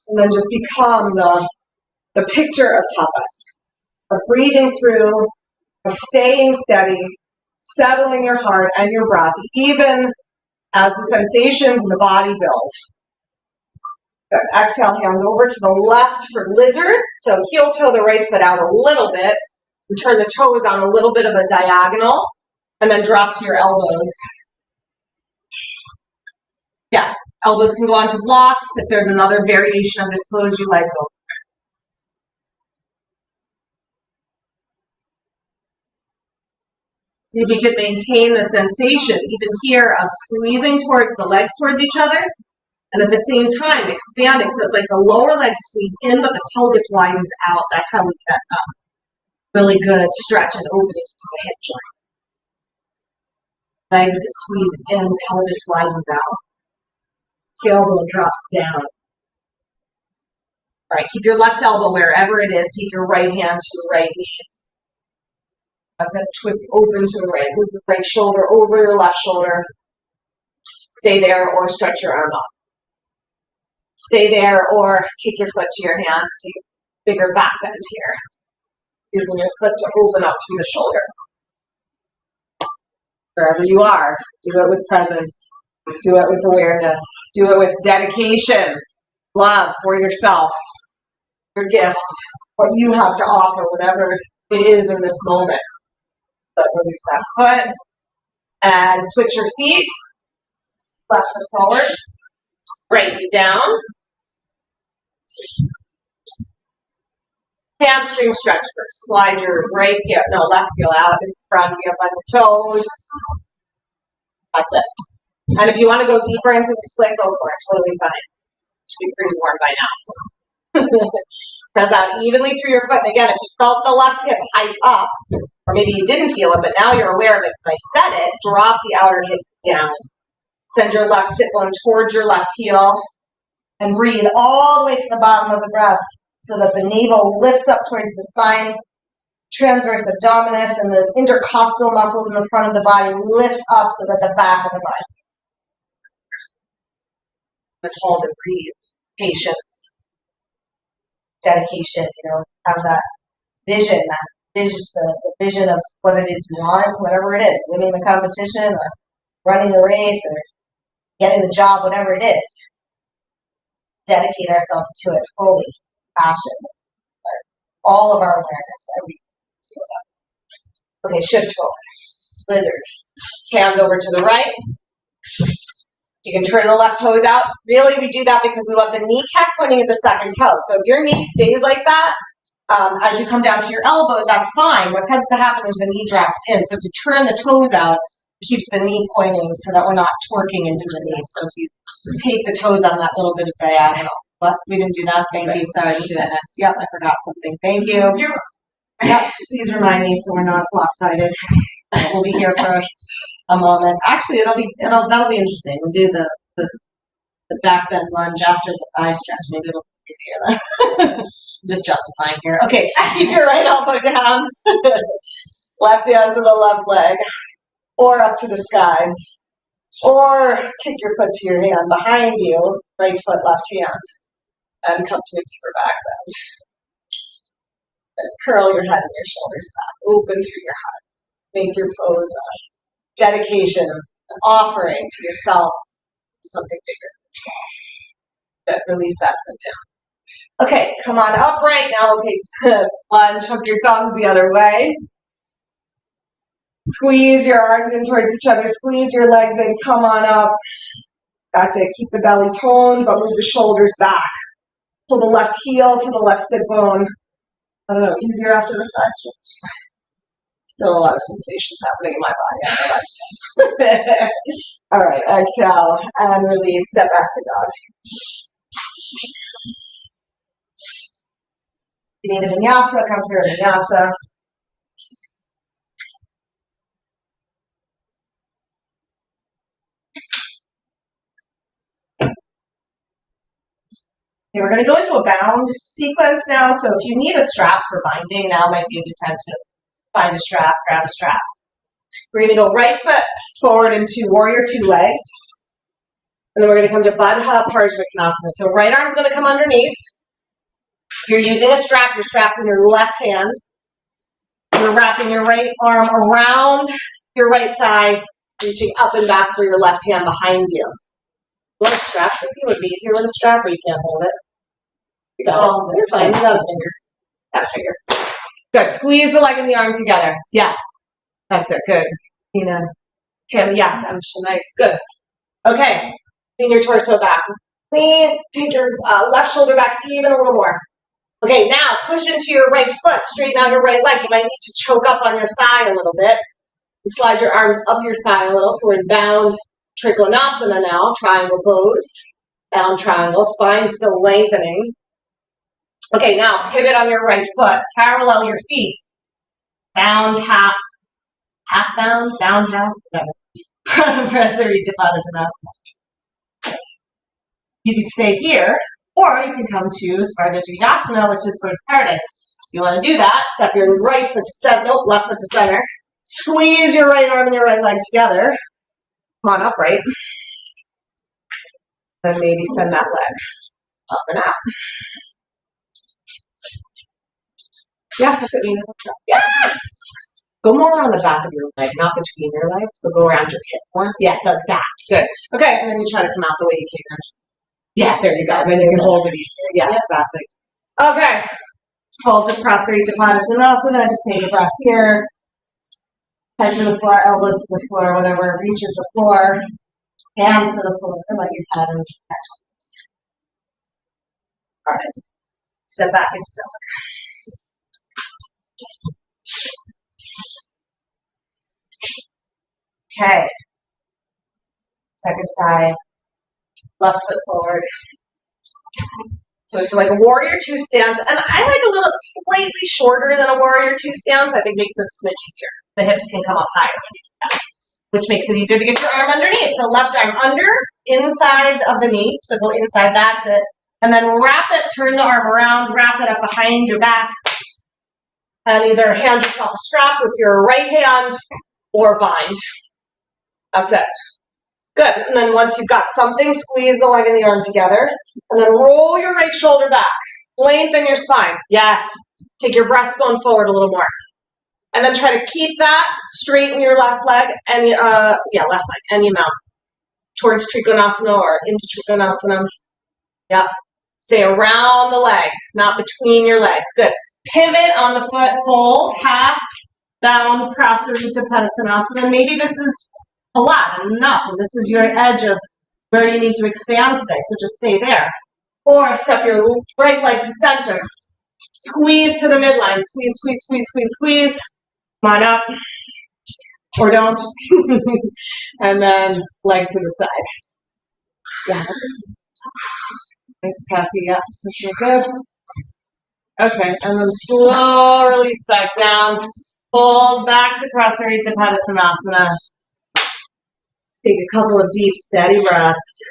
and then just become the picture of tapas, of breathing through, of staying steady, settling your heart and your breath, even as the sensations in the body build. Good. Exhale, hands over to the left for lizard. So heel toe the right foot out a little bit. And turn the toes on a little bit of a diagonal. And then drop to your elbows. Yeah, elbows can go onto blocks. If there's another variation of this pose you like, go. See if you could maintain the sensation, even here, of squeezing towards the legs towards each other, and at the same time expanding. So it's like the lower legs squeeze in, but the pelvis widens out. That's how we get really good stretch and opening into the hip joint. Legs squeeze in, pelvis widens out. Tailbone drops down. All right, keep your left elbow wherever it is. Take your right hand to the right knee. That's it. Twist open to the right. Move your right shoulder over your left shoulder. Stay there or stretch your arm up. Stay there or kick your foot to your hand. Take a bigger back bend here. Using your foot to open up through the shoulder. Wherever you are, do it with presence. Do it with awareness. Do it with dedication, love for yourself, your gift, what you have to offer, whatever it is in this moment. But release that foot and switch your feet. Left foot forward, right knee down. Hamstring stretch first. Slide your left heel out in front, be up on your toes. That's it. And if you want to go deeper into the split, go for it. Totally fine. Should be pretty warm by now. So. Press out evenly through your foot. And again, if you felt the left hip hike up, or maybe you didn't feel it, but now you're aware of it because I said it, drop the outer hip down. Send your left sit bone towards your left heel. And breathe all the way to the bottom of the breath so that the navel lifts up towards the spine. Transverse abdominis and the intercostal muscles in the front of the body lift up so that the back of the body. And hold and breathe. Patience. Dedication, have that vision, the vision of what it is you want, whatever it is, winning the competition or running the race or getting the job, whatever it is. Dedicate ourselves to it fully, passion, all of our awareness. Okay, shift forward. Lizard. Hands over to the right. You can turn the left toes out. Really, we do that because we want the kneecap pointing at the second toe. So if your knee stays like that, as you come down to your elbows, that's fine. What tends to happen is the knee drops in. So if you turn the toes out, it keeps the knee pointing so that we're not twerking into the knee. So if you take the toes on that little bit of diagonal. What? We didn't do that? Thank you. Sorry, we'll do that next. Yep, I forgot something. Thank you. Yep, please remind me so we're not lopsided. We'll be here for a moment. Actually, that'll be interesting. We'll do the back bend lunge after the thigh stretch. Maybe it'll be easier then. Just justifying here. Okay, keep your right elbow down. Left hand to the left leg. Or up to the sky. Or kick your foot to your hand behind you. Right foot, left hand. And come to a deeper back bend. And curl your head and your shoulders back. Open through your heart. Make your pose dedication, an offering to yourself, something bigger than yourself. Good. Release that foot down. Okay, come on upright. Now we'll take the lunge. Hook your thumbs the other way. Squeeze your arms in towards each other. Squeeze your legs in. Come on up. That's it. Keep the belly toned, but move the shoulders back. Pull the left heel to the left sit bone. I don't know, easier after the thigh stretch. Still a lot of sensations happening in my body. All right, exhale and release. Step back to dog. If you need a vinyasa, come for a vinyasa. Okay, we're going to go into a bound sequence now. So if you need a strap for binding, now might be a good time to find a strap, grab a strap. We're going to go right foot forward into warrior two legs. And then we're going to come to Baddha Parsvakonasana. So right arm's going to come underneath. If you're using a strap, your strap's in your left hand. You're wrapping your right arm around your right thigh, reaching up and back for your left hand behind you. Want straps with you? Would be easier with a strap, or you can't hold it. You got it. You're fine. You got a finger. Got a finger. Good. Squeeze the leg and the arm together. Yeah. That's it. Good. Okay. Yes. Nice. Good. Okay. Lean your torso back. Lean. Take your left shoulder back even a little more. Okay. Now push into your right foot. Straighten out your right leg. You might need to choke up on your thigh a little bit. And slide your arms up your thigh a little. So we're in bound Trikonasana now, triangle pose, bound triangle, spine still lengthening. Okay, now pivot on your right foot, parallel your feet, bound half bound, whatever. Press or reach Uttanasana. You can stay here, or you can come to Svardha, which is good paradise. If you want to do that, step your right foot to center, left foot to center. Squeeze your right arm and your right leg together. Come on upright. And maybe send that leg up and out. Yeah, that's it. Yeah. Go more on the back of your leg, not between your legs. So go around your hip more. Yeah, like that. Good. Okay, and then you try to come out the way you came in. Yeah, there you go. And then you can hold it easier. Yeah, exactly. Okay. Hold to Prasarita Padasana. Just take a breath here. Head to the floor, elbows to the floor, whatever reaches the floor. Hands to the floor, let your head and neck. All right. Step back into dog. Okay. Second side. Left foot forward. So it's like a warrior two stance. And I like a little slightly shorter than a warrior two stance. I think makes it a smidge easier. The hips can come up higher, which makes it easier to get your arm underneath. So left arm under, inside of the knee. So go inside, that's it. And then wrap it, turn the arm around, wrap it up behind your back. And either hand yourself a strap with your right hand or bind. That's it. Good. And then once you've got something, squeeze the leg and the arm together. And then roll your right shoulder back. Lengthen your spine. Yes. Take your breastbone forward a little more. And then try to keep that straight in your left leg, and left leg, and you mount towards Trikonasana or into Trikonasana. Yep. Stay around the leg, not between your legs. Good. Pivot on the foot, fold, half, bound, Prasarita Padottanasana. Maybe this is a lot, enough, and this is your edge of where you need to expand today, so just stay there. Or step your right leg to center. Squeeze to the midline. Squeeze, squeeze, squeeze, squeeze, squeeze. Come on up. Or don't. And then leg to the side. Yeah, that's it. Thanks, Kathy. Yeah, so you're good. Okay, and then slow release back down. Fold back to Prasarita Padottanasana. Take a couple of deep, steady breaths.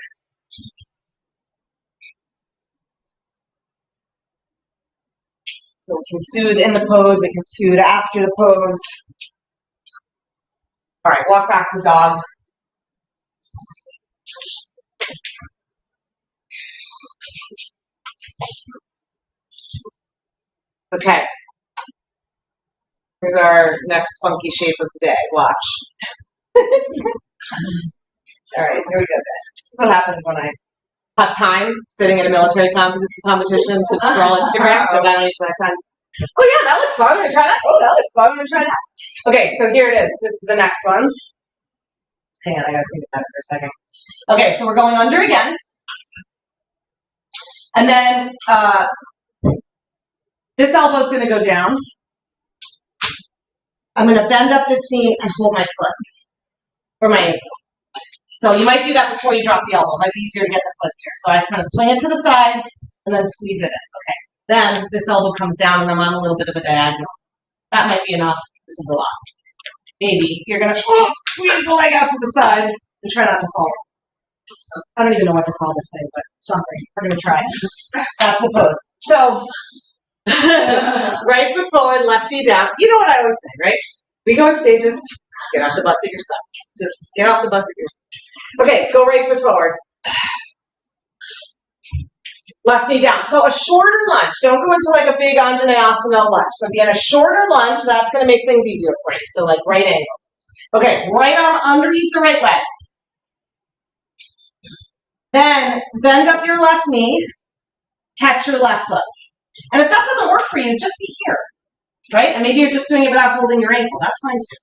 So we can soothe in the pose, we can soothe after the pose. All right, walk back to dog. Okay. Here's our next funky shape of the day. Watch. All right, here we go, guys. This is what happens when I have time sitting in a military competition to scroll Instagram because I don't usually have time. Oh yeah, that looks fun. I'm gonna try that. Oh, that looks fun. I'm gonna try that. Okay, so here it is. This is the next one. Hang on, I gotta think about it for a second. Okay, so we're going under again. And then this elbow is gonna go down. I'm gonna bend up this knee and hold my foot or my ankle. So you might do that before you drop the elbow. It might be easier to get the foot here. So I just kind of swing it to the side and then squeeze it in. Okay. Then this elbow comes down and I'm on a little bit of a diagonal. That might be enough. This is a lot. Maybe you're going to squeeze the leg out to the side and try not to fall. I don't even know what to call this thing, but something. We're going to try. That's the pose. So right foot forward, left knee down. You know what I always say, right? We go on stages. Get off the bus at your stuff. Just get off the bus at your stuff. Okay, go right foot forward. Left knee down. So a shorter lunge. Don't go into like a big Anjaneyasana lunge. So again, a shorter lunge, that's going to make things easier for you. So like right angles. Okay, right arm underneath the right leg. Then bend up your left knee. Catch your left foot. And if that doesn't work for you, just be here. Right? And maybe you're just doing it without holding your ankle. That's fine too.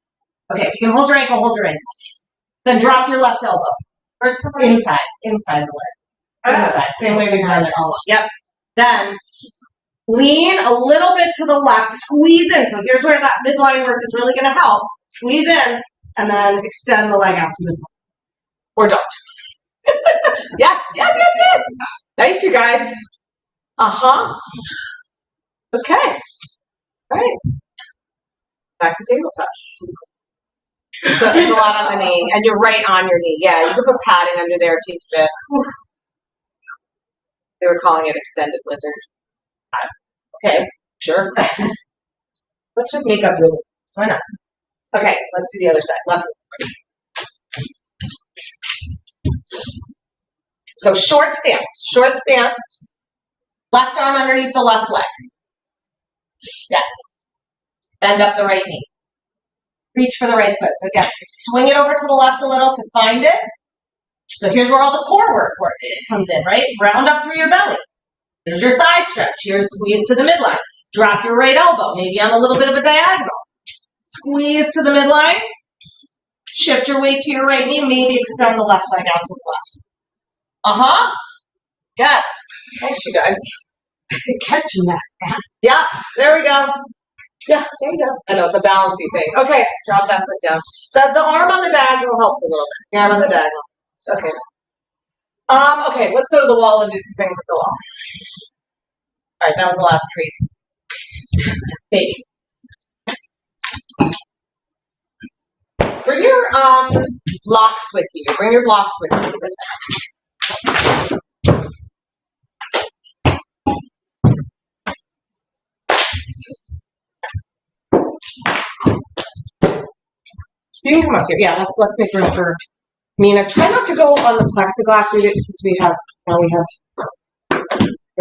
Okay, if you can hold your ankle, hold your ankle. Then drop your left elbow. Inside the leg. Inside. Same way we've done it all along. Yep. Then lean a little bit to the left. Squeeze in. So here's where that midline work is really going to help. Squeeze in and then extend the leg out to the side. Or don't. Yes. Nice, you guys. Okay. All right. Back to tabletop. So it's a lot on the knee, and you're right on your knee. Yeah, you can put padding under there if you need it. They were calling it extended lizard. Okay, sure. Let's just make up the rules. Why not? Okay, let's do the other side. Left foot. So short stance. Short stance. Left arm underneath the left leg. Yes. Bend up the right knee. Reach for the right foot. So again, swing it over to the left a little to find it. So here's where all the core work comes in, right? Round up through your belly. Here's your thigh stretch. Here's squeeze to the midline. Drop your right elbow, maybe on a little bit of a diagonal. Squeeze to the midline. Shift your weight to your right knee. Maybe extend the left leg out to the left. Yes. Thanks, you guys. Catching that. Yeah, there we go. Yeah, there you go. I know, it's a balancing thing. Okay, drop that foot down. The arm on the diagonal helps a little bit. The arm on the diagonal. Okay. Okay, let's go to the wall and do some things at the wall. All right, that was the last crazy. Big. Bring your blocks with you. Bring your blocks with you for this. You can come up here. Yeah, let's make room for Mina. Try not to go on the plexiglass because we don't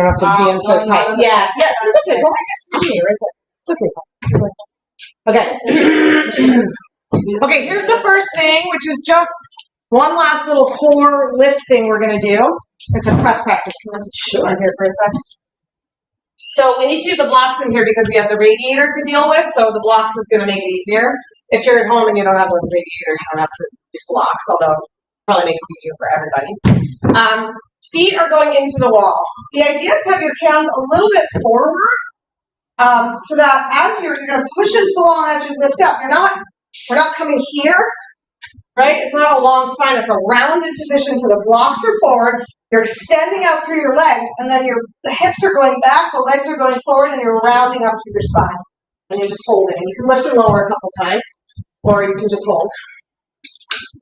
have to be in so tight. Yeah, it's okay. Go right next to me, right there. It's okay. Okay. Okay, here's the first thing, which is just one last little core lift thing we're going to do. It's a press practice. Can I just shoot on here for a second? So we need to use the blocks in here because we have the radiator to deal with, so the blocks is going to make it easier. If you're at home and you don't have a radiator, you don't have to use blocks, although it probably makes it easier for everybody. Feet are going into the wall. The idea is to have your hands a little bit forward, so that as you're going to push into the wall and as you lift up, we're not coming here, right? It's not a long spine, it's a rounded position, so the blocks are forward, you're extending out through your legs, and then the hips are going back, the legs are going forward, and you're rounding up through your spine. And you're just holding. And you can lift and lower a couple times, or you can just hold.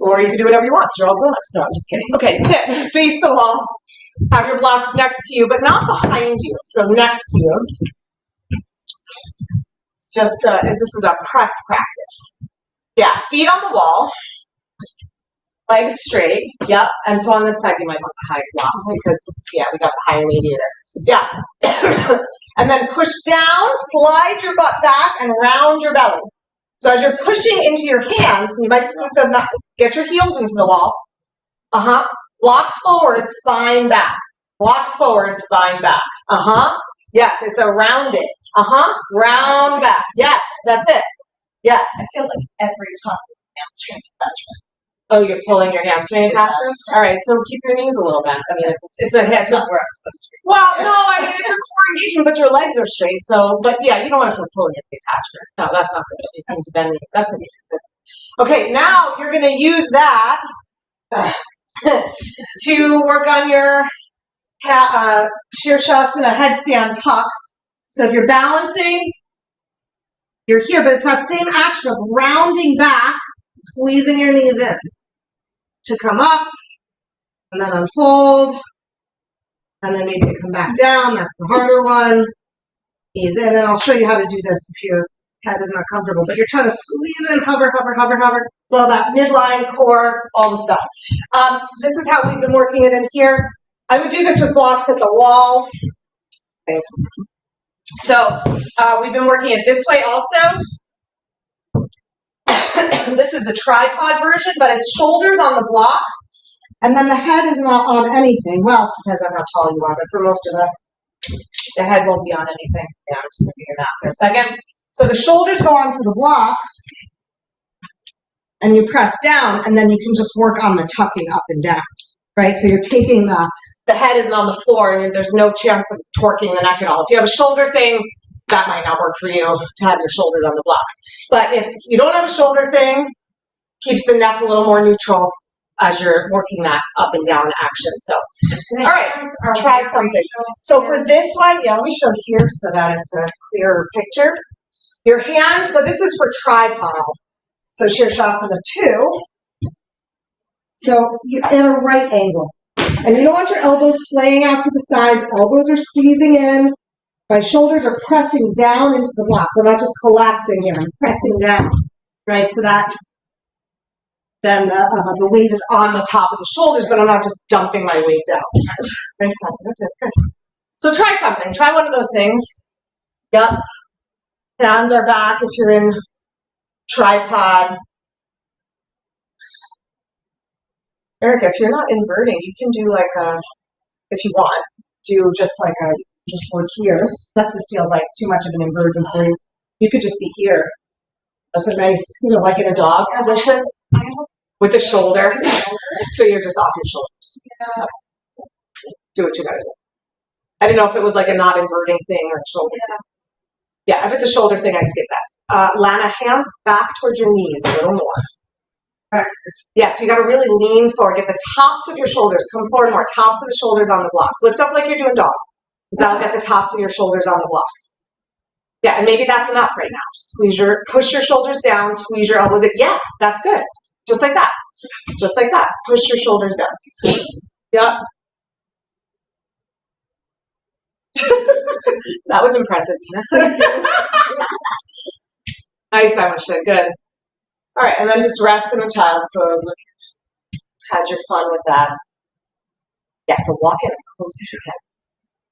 Or you can do whatever you want. You're all grown-ups. No, I'm just kidding. Okay, sit, face the wall. Have your blocks next to you, but not behind you. So next to you. It's just, this is a press practice. Yeah, feet on the wall. Legs straight. Yep. And so on this side, you might want the high blocks because, we got the high radiator. Yeah. And then push down, slide your butt back, and round your belly. So as you're pushing into your hands, you might just get your heels into the wall. Blocks forward, spine back. Blocks forward, spine back. Yes, it's a rounded. Round back. Yes, that's it. Yes. I feel like every time hamstring attachment. Oh, you're pulling your hamstring attachments? All right, so keep your knees a little bent. I mean, it's a head. Not where I'm supposed to be. Well, no, I mean, it's a core engagement, but your legs are straight. So, but yeah, you don't want to put pulling at the attachment. No, that's not good. You need to bend knees. That's what you do. Okay, now you're going to use that to work on your Shirshasana headstand tucks. So if you're balancing, you're here, but it's that same action of rounding back, squeezing your knees in to come up, and then unfold, and then maybe to come back down. That's the harder one. Ease in, and I'll show you how to do this if your head is not comfortable. But you're trying to squeeze in, hover, hover, hover, hover. It's all that midline, core, all the stuff. This is how we've been working it in here. I would do this with blocks at the wall. Thanks. So we've been working it this way also. This is the tripod version, but it's shoulders on the blocks, and then the head is not on anything. Well, it depends on how tall you are, but for most of us, the head won't be on anything. Yeah, I'm just going to do your math for a second. So the shoulders go onto the blocks, and you press down, and then you can just work on the tucking up and down, right? So you're taking the head isn't on the floor, and there's no chance of torquing the neck at all. If you have a shoulder thing, that might not work for you to have your shoulders on the blocks. But if you don't have a shoulder thing, keeps the neck a little more neutral as you're working that up and down action. So, all right, try something. So for this one, let me show here so that it's a clearer picture. Your hands, so this is for tripod. So Shirshasana 2. So you're in a right angle. And you don't want your elbows slaying out to the sides. Elbows are squeezing in. My shoulders are pressing down into the block. So I'm not just collapsing here. I'm pressing down, right? So that then the weight is on the top of the shoulders, but I'm not just dumping my weight down. Makes sense. That's it. Good. So try something. Try one of those things. Yep. Hands are back if you're in tripod. Erica, if you're not inverting, you can do if you want, do just work here. Unless this feels like too much of an inversion for you. You could just be here. That's a nice, like in a dog position with a shoulder. So you're just off your shoulders. Yeah. Do what you gotta do. I didn't know if it was like a not inverting thing or a shoulder. Yeah, if it's a shoulder thing, I'd skip that. Lana, hands back towards your knees a little more. Yes, you got to really lean forward. Get the tops of your shoulders. Come forward more. Tops of the shoulders on the blocks. Lift up like you're doing dog. Because that'll get the tops of your shoulders on the blocks. Yeah, and maybe that's enough right now. Push your shoulders down. Squeeze your elbows in. Yeah, that's good. Just like that. Just like that. Push your shoulders down. Yep. That was impressive, Nina. Nice, Amisha. Good. All right, and then just rest in a child's pose. Had your fun with that. Yeah, so walk in as close as you can.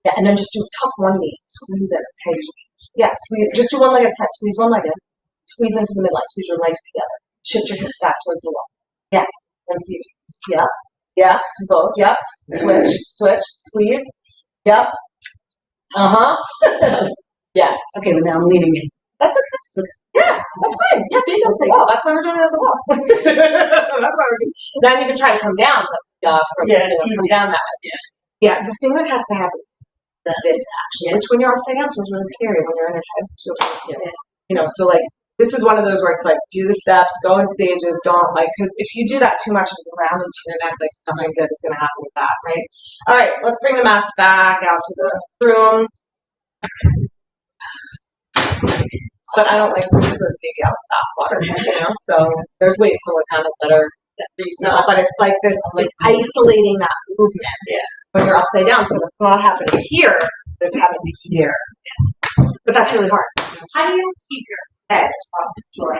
Yeah, and then just do tuck one knee. Squeeze it as tight as you can. Yeah, squeeze. Just do one leg at a time. Squeeze one leg in. Squeeze into the midline. Squeeze your legs together. Shift your hips back towards the wall. Yeah. And see. Yeah. Yeah. To both. Yep. Switch. Switch. Squeeze. Yep. Yeah. Okay, but now I'm leaning in. That's okay. It's okay. Yeah, that's fine. Yeah, be against the wall. That's why we're doing it on the wall. That's why we're doing it. Then you can try to come down come down that way. Yeah, the thing that has to happen is this action, which when you're upside down feels really scary. When you're in your head, it feels really scary. You know, so like this is one of those where it's like do the steps, go in stages, don't because if you do that too much and go round into your neck, like nothing good is going to happen with that, right? All right, let's bring the mats back out to the room. But I don't like to put the baby out with bathwater, so there's ways to work on it that are reasonable. But it's like this, it's isolating that movement when you're upside down. So it's not happening here, it's happening here. But that's really hard. How do you keep your head off the floor?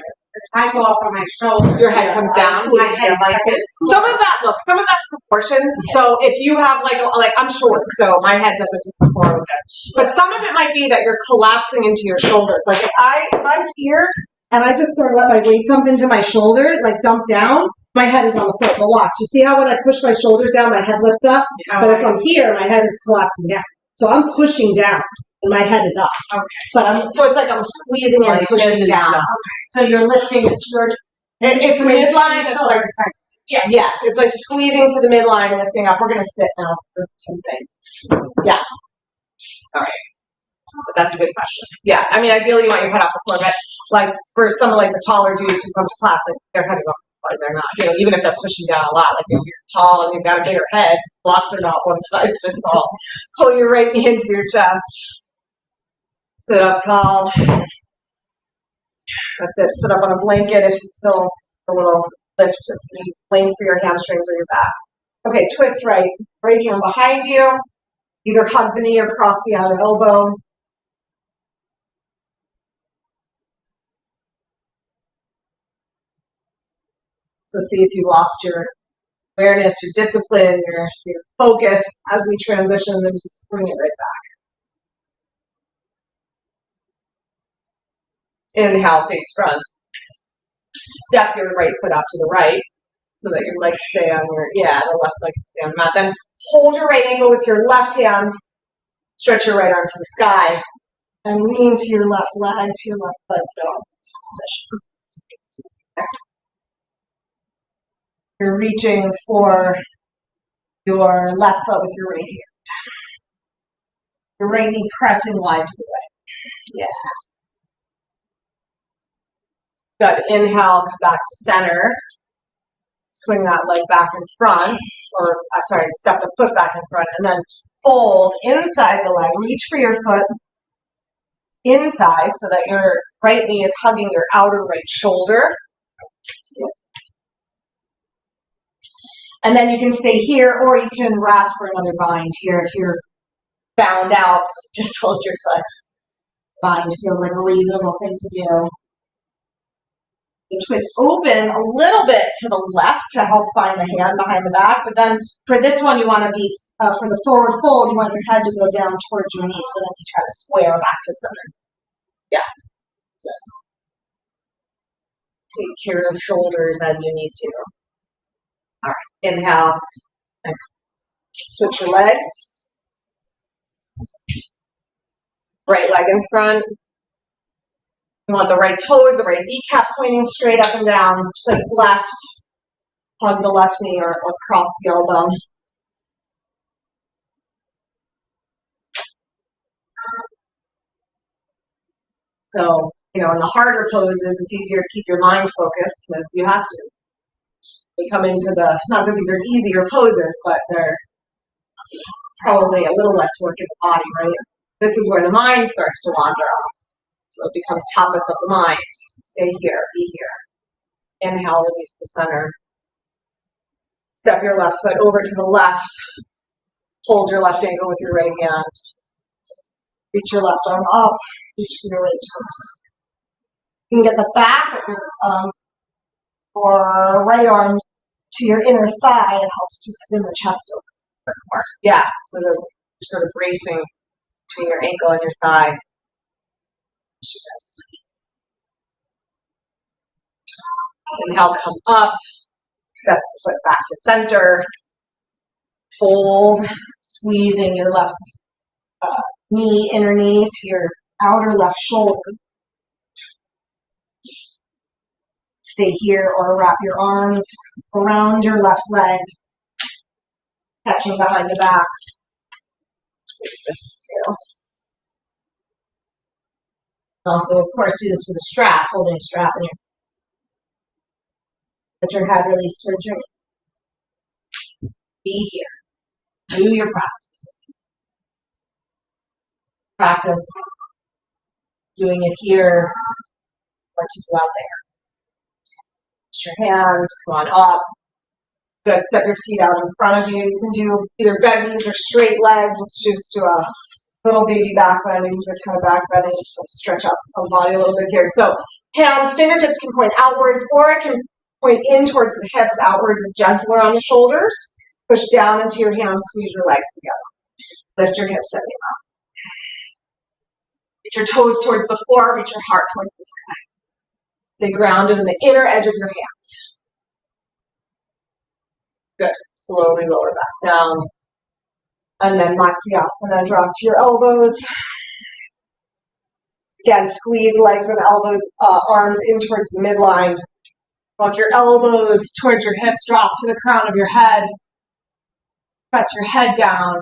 I go off on my shoulder. Your head comes down. My head's like some of that's proportions. So if you have like I'm short, so my head doesn't conform with this. But some of it might be that you're collapsing into your shoulders. Like if I'm here and I just sort of let my weight dump into my shoulder, like dump down, my head is on the floor. But watch, you see how when I push my shoulders down, my head lifts up? But if I'm here, my head is collapsing down. So I'm pushing down. And my head is up. Okay. But so it's like I'm squeezing and pushing down. Okay. So you're lifting it's midline. It's like yes, it's like squeezing to the midline, lifting up. We're gonna sit now for some things. Yeah. All right. But that's a good question. Yeah. I mean, ideally you want your head off the floor, but like for some of like the taller dudes who come to class, like their head is off the floor. They're not, even if they're pushing down a lot, like if you're tall and you've got a bigger head, blocks are not one size fits all. Pull your right knee into your chest. Sit up tall. That's it. Sit up on a blanket if you still a little lift, length for your hamstrings or your back. Okay, twist right. Right hand behind you. Either hug the knee or cross the outer elbow. So let's see if you lost your awareness, your discipline, your focus as we transition, then just bring it right back. Inhale, face front. Step your right foot out to the right so that your legs stay on the left leg can stay on the mat. Then hold your right ankle with your left hand. Stretch your right arm to the sky. And lean to your left leg, to your left foot. So, position. You're reaching for your left foot with your right hand. Your right knee pressing wide to the right. Yeah. Good. Inhale, come back to center. Swing that leg back in front, step the foot back in front, and then fold inside the leg. Reach for your foot inside so that your right knee is hugging your outer right shoulder. And then you can stay here, or you can wrap for another bind here if you're bound out. Just hold your foot. Bind feels like a reasonable thing to do. You twist open a little bit to the left to help find the hand behind the back. But then for this one, you want to be, for the forward fold, you want your head to go down towards your knee so that you try to square back to center. Yeah. So, take care of shoulders as you need to. All right. Inhale. Switch your legs. Right leg in front. You want the right toes, the right kneecap pointing straight up and down. Twist left. Hug the left knee or cross the elbow. So, in the harder poses, it's easier to keep your mind focused because you have to. We come into not that these are easier poses, but they're probably a little less work in the body, right? This is where the mind starts to wander off. So it becomes tapas of the mind. Stay here, be here. Inhale, release to center. Step your left foot over to the left. Hold your left ankle with your right hand. Reach your left arm up. Reach for your right toes. You can get the back of your or right arm to your inner thigh. It helps to spin the chest over more. Yeah, so that you're sort of bracing between your ankle and your thigh. Inhale, come up. Step the foot back to center. Fold, squeezing your left knee, inner knee to your outer left shoulder. Stay here or wrap your arms around your left leg, catching behind the back. This here. Also, of course, do this with a strap, holding a strap in your. Let your head release towards your knee. Be here. Do your practice. Practice doing it here, what you do out there. Push your hands, come on up. Good, step your feet out in front of you. You can do either bent knees or straight legs. Let's just do a little baby back bending, do a ton of back bending, just to stretch out the body a little bit here. So hands, fingertips can point outwards, or it can point in towards the hips, outwards is gentler on the shoulders. Push down into your hands, squeeze your legs together. Lift your hips and up. Reach your toes towards the floor, reach your heart towards the sky. Stay grounded in the inner edge of your hands. Good. Slowly lower back down. And then Matsyasana, drop to your elbows. Again, squeeze legs and elbows, arms in towards the midline. Walk your elbows towards your hips, drop to the crown of your head. Press your head down,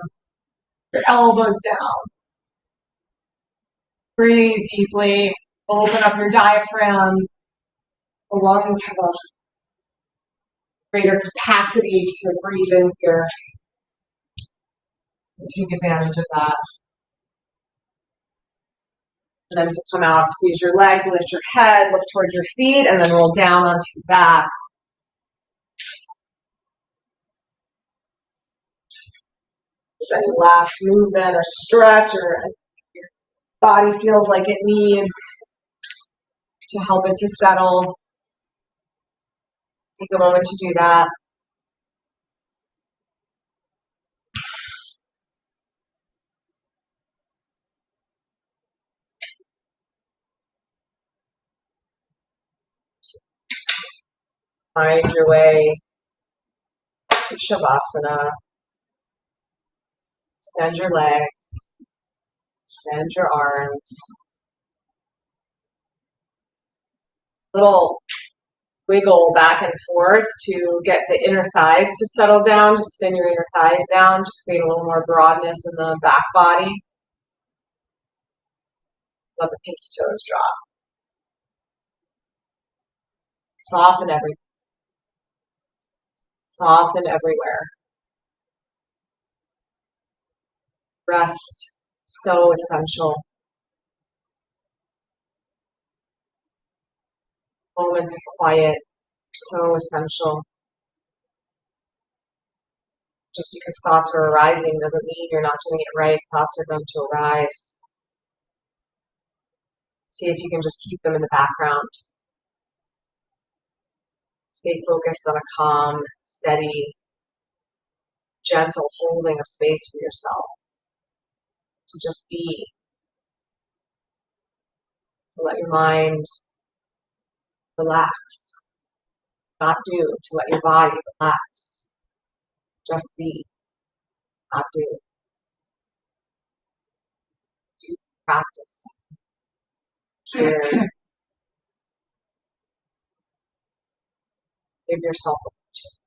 your elbows down. Breathe deeply. Open up your diaphragm. The lungs have a greater capacity to breathe in here. So take advantage of that. And then to come out, squeeze your legs, lift your head, look towards your feet, and then roll down onto your back. If there's any last movement or stretch or your body feels like it needs to help it to settle, take a moment to do that. Find your way to Shavasana. Extend your legs. Extend your arms. Little wiggle back and forth to get the inner thighs to settle down, to spin your inner thighs down, to create a little more broadness in the back body. Let the pinky toes drop. Soften everything. Soften everywhere. Rest, so essential. Moments of quiet, so essential. Just because thoughts are arising doesn't mean you're not doing it right. Thoughts are going to arise. See if you can just keep them in the background. Stay focused on a calm, steady, gentle holding of space for yourself. To just be. To let your mind relax. Not do. To let your body relax. Just be. Not do. Do practice. Here. Give yourself a chance.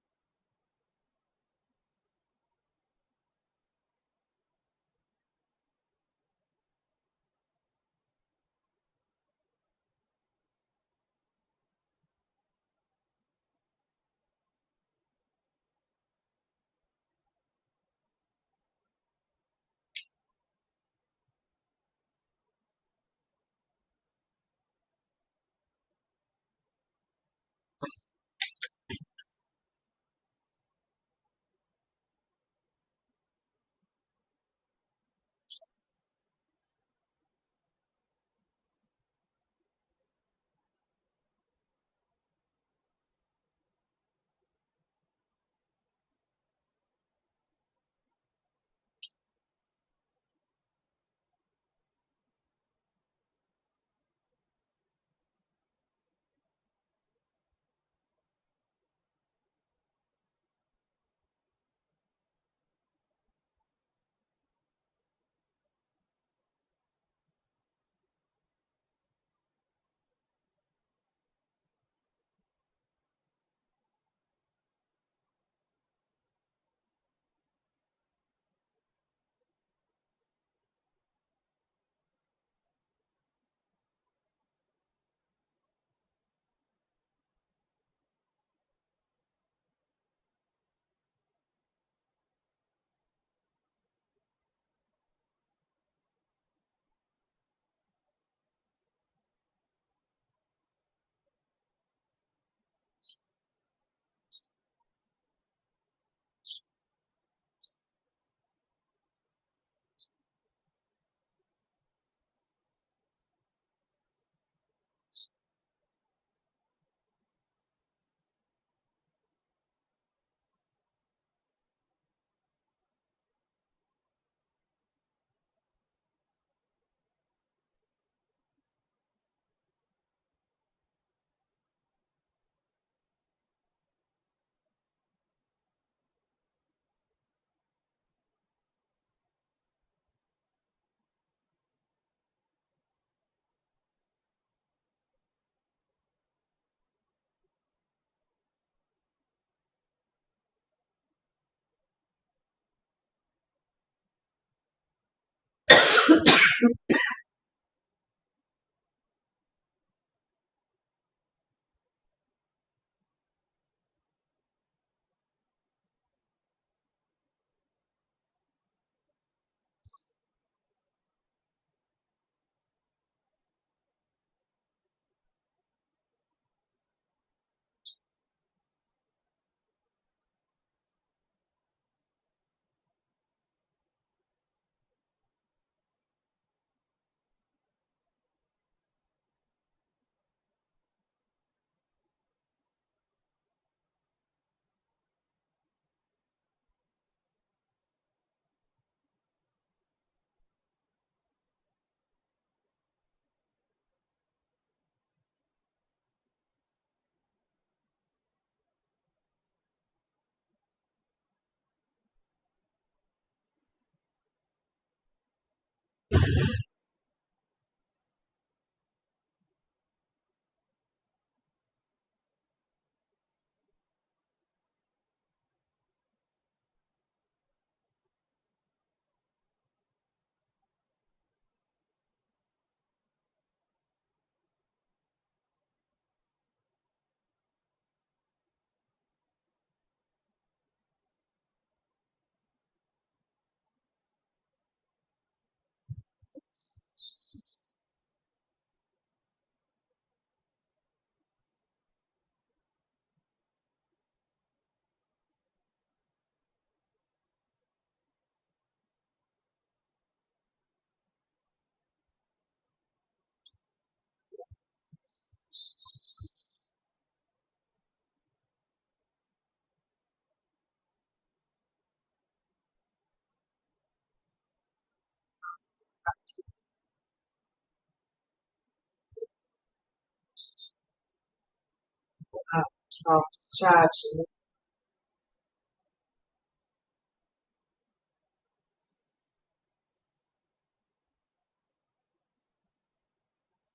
Yourself to stretch and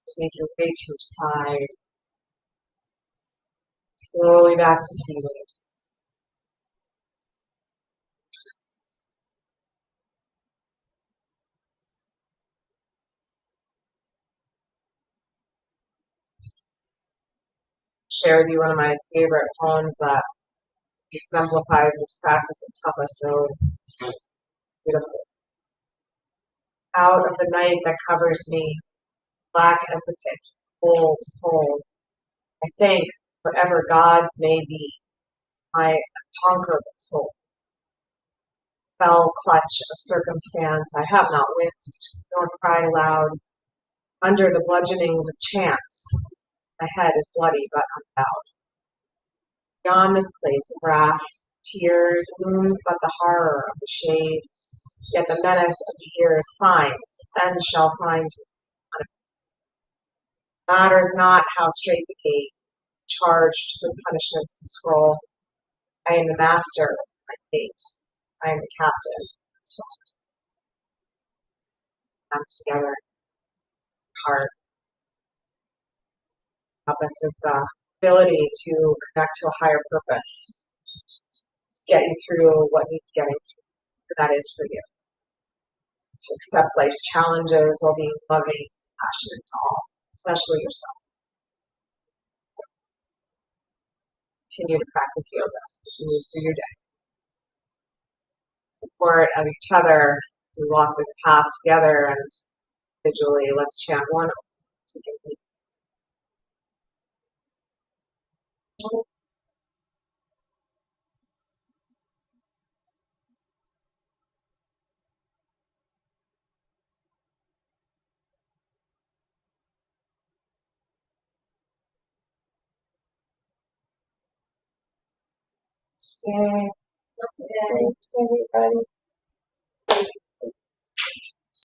to make your way to your side. Slowly back to seated. Share with you one of my favorite poems that exemplifies this practice of tapas so beautifully. Out of the night that covers me, black as the pit, cold, cold, I think whatever gods may be, my unconquerable soul. Fell clutch of circumstance, I have not winced, nor cried aloud. Under the bludgeonings of chance, my head is bloody but unbowed. Beyond this place of wrath, tears looms but the horror of the shade, yet the menace of the years finds, and shall find you. Matters not how straight the gate, charged with punishments the scroll. I am the master of my fate. I am the captain. So hands together, heart. Tapas is the ability to connect to a higher purpose, to get you through what needs getting through. That is for you. It's to accept life's challenges while being loving, passionate to all, especially yourself. So continue to practice yoga as you move through your day. Support of each other to walk this path together and individually. Let's chant one. Take it deep. Stay. Thanks, everybody.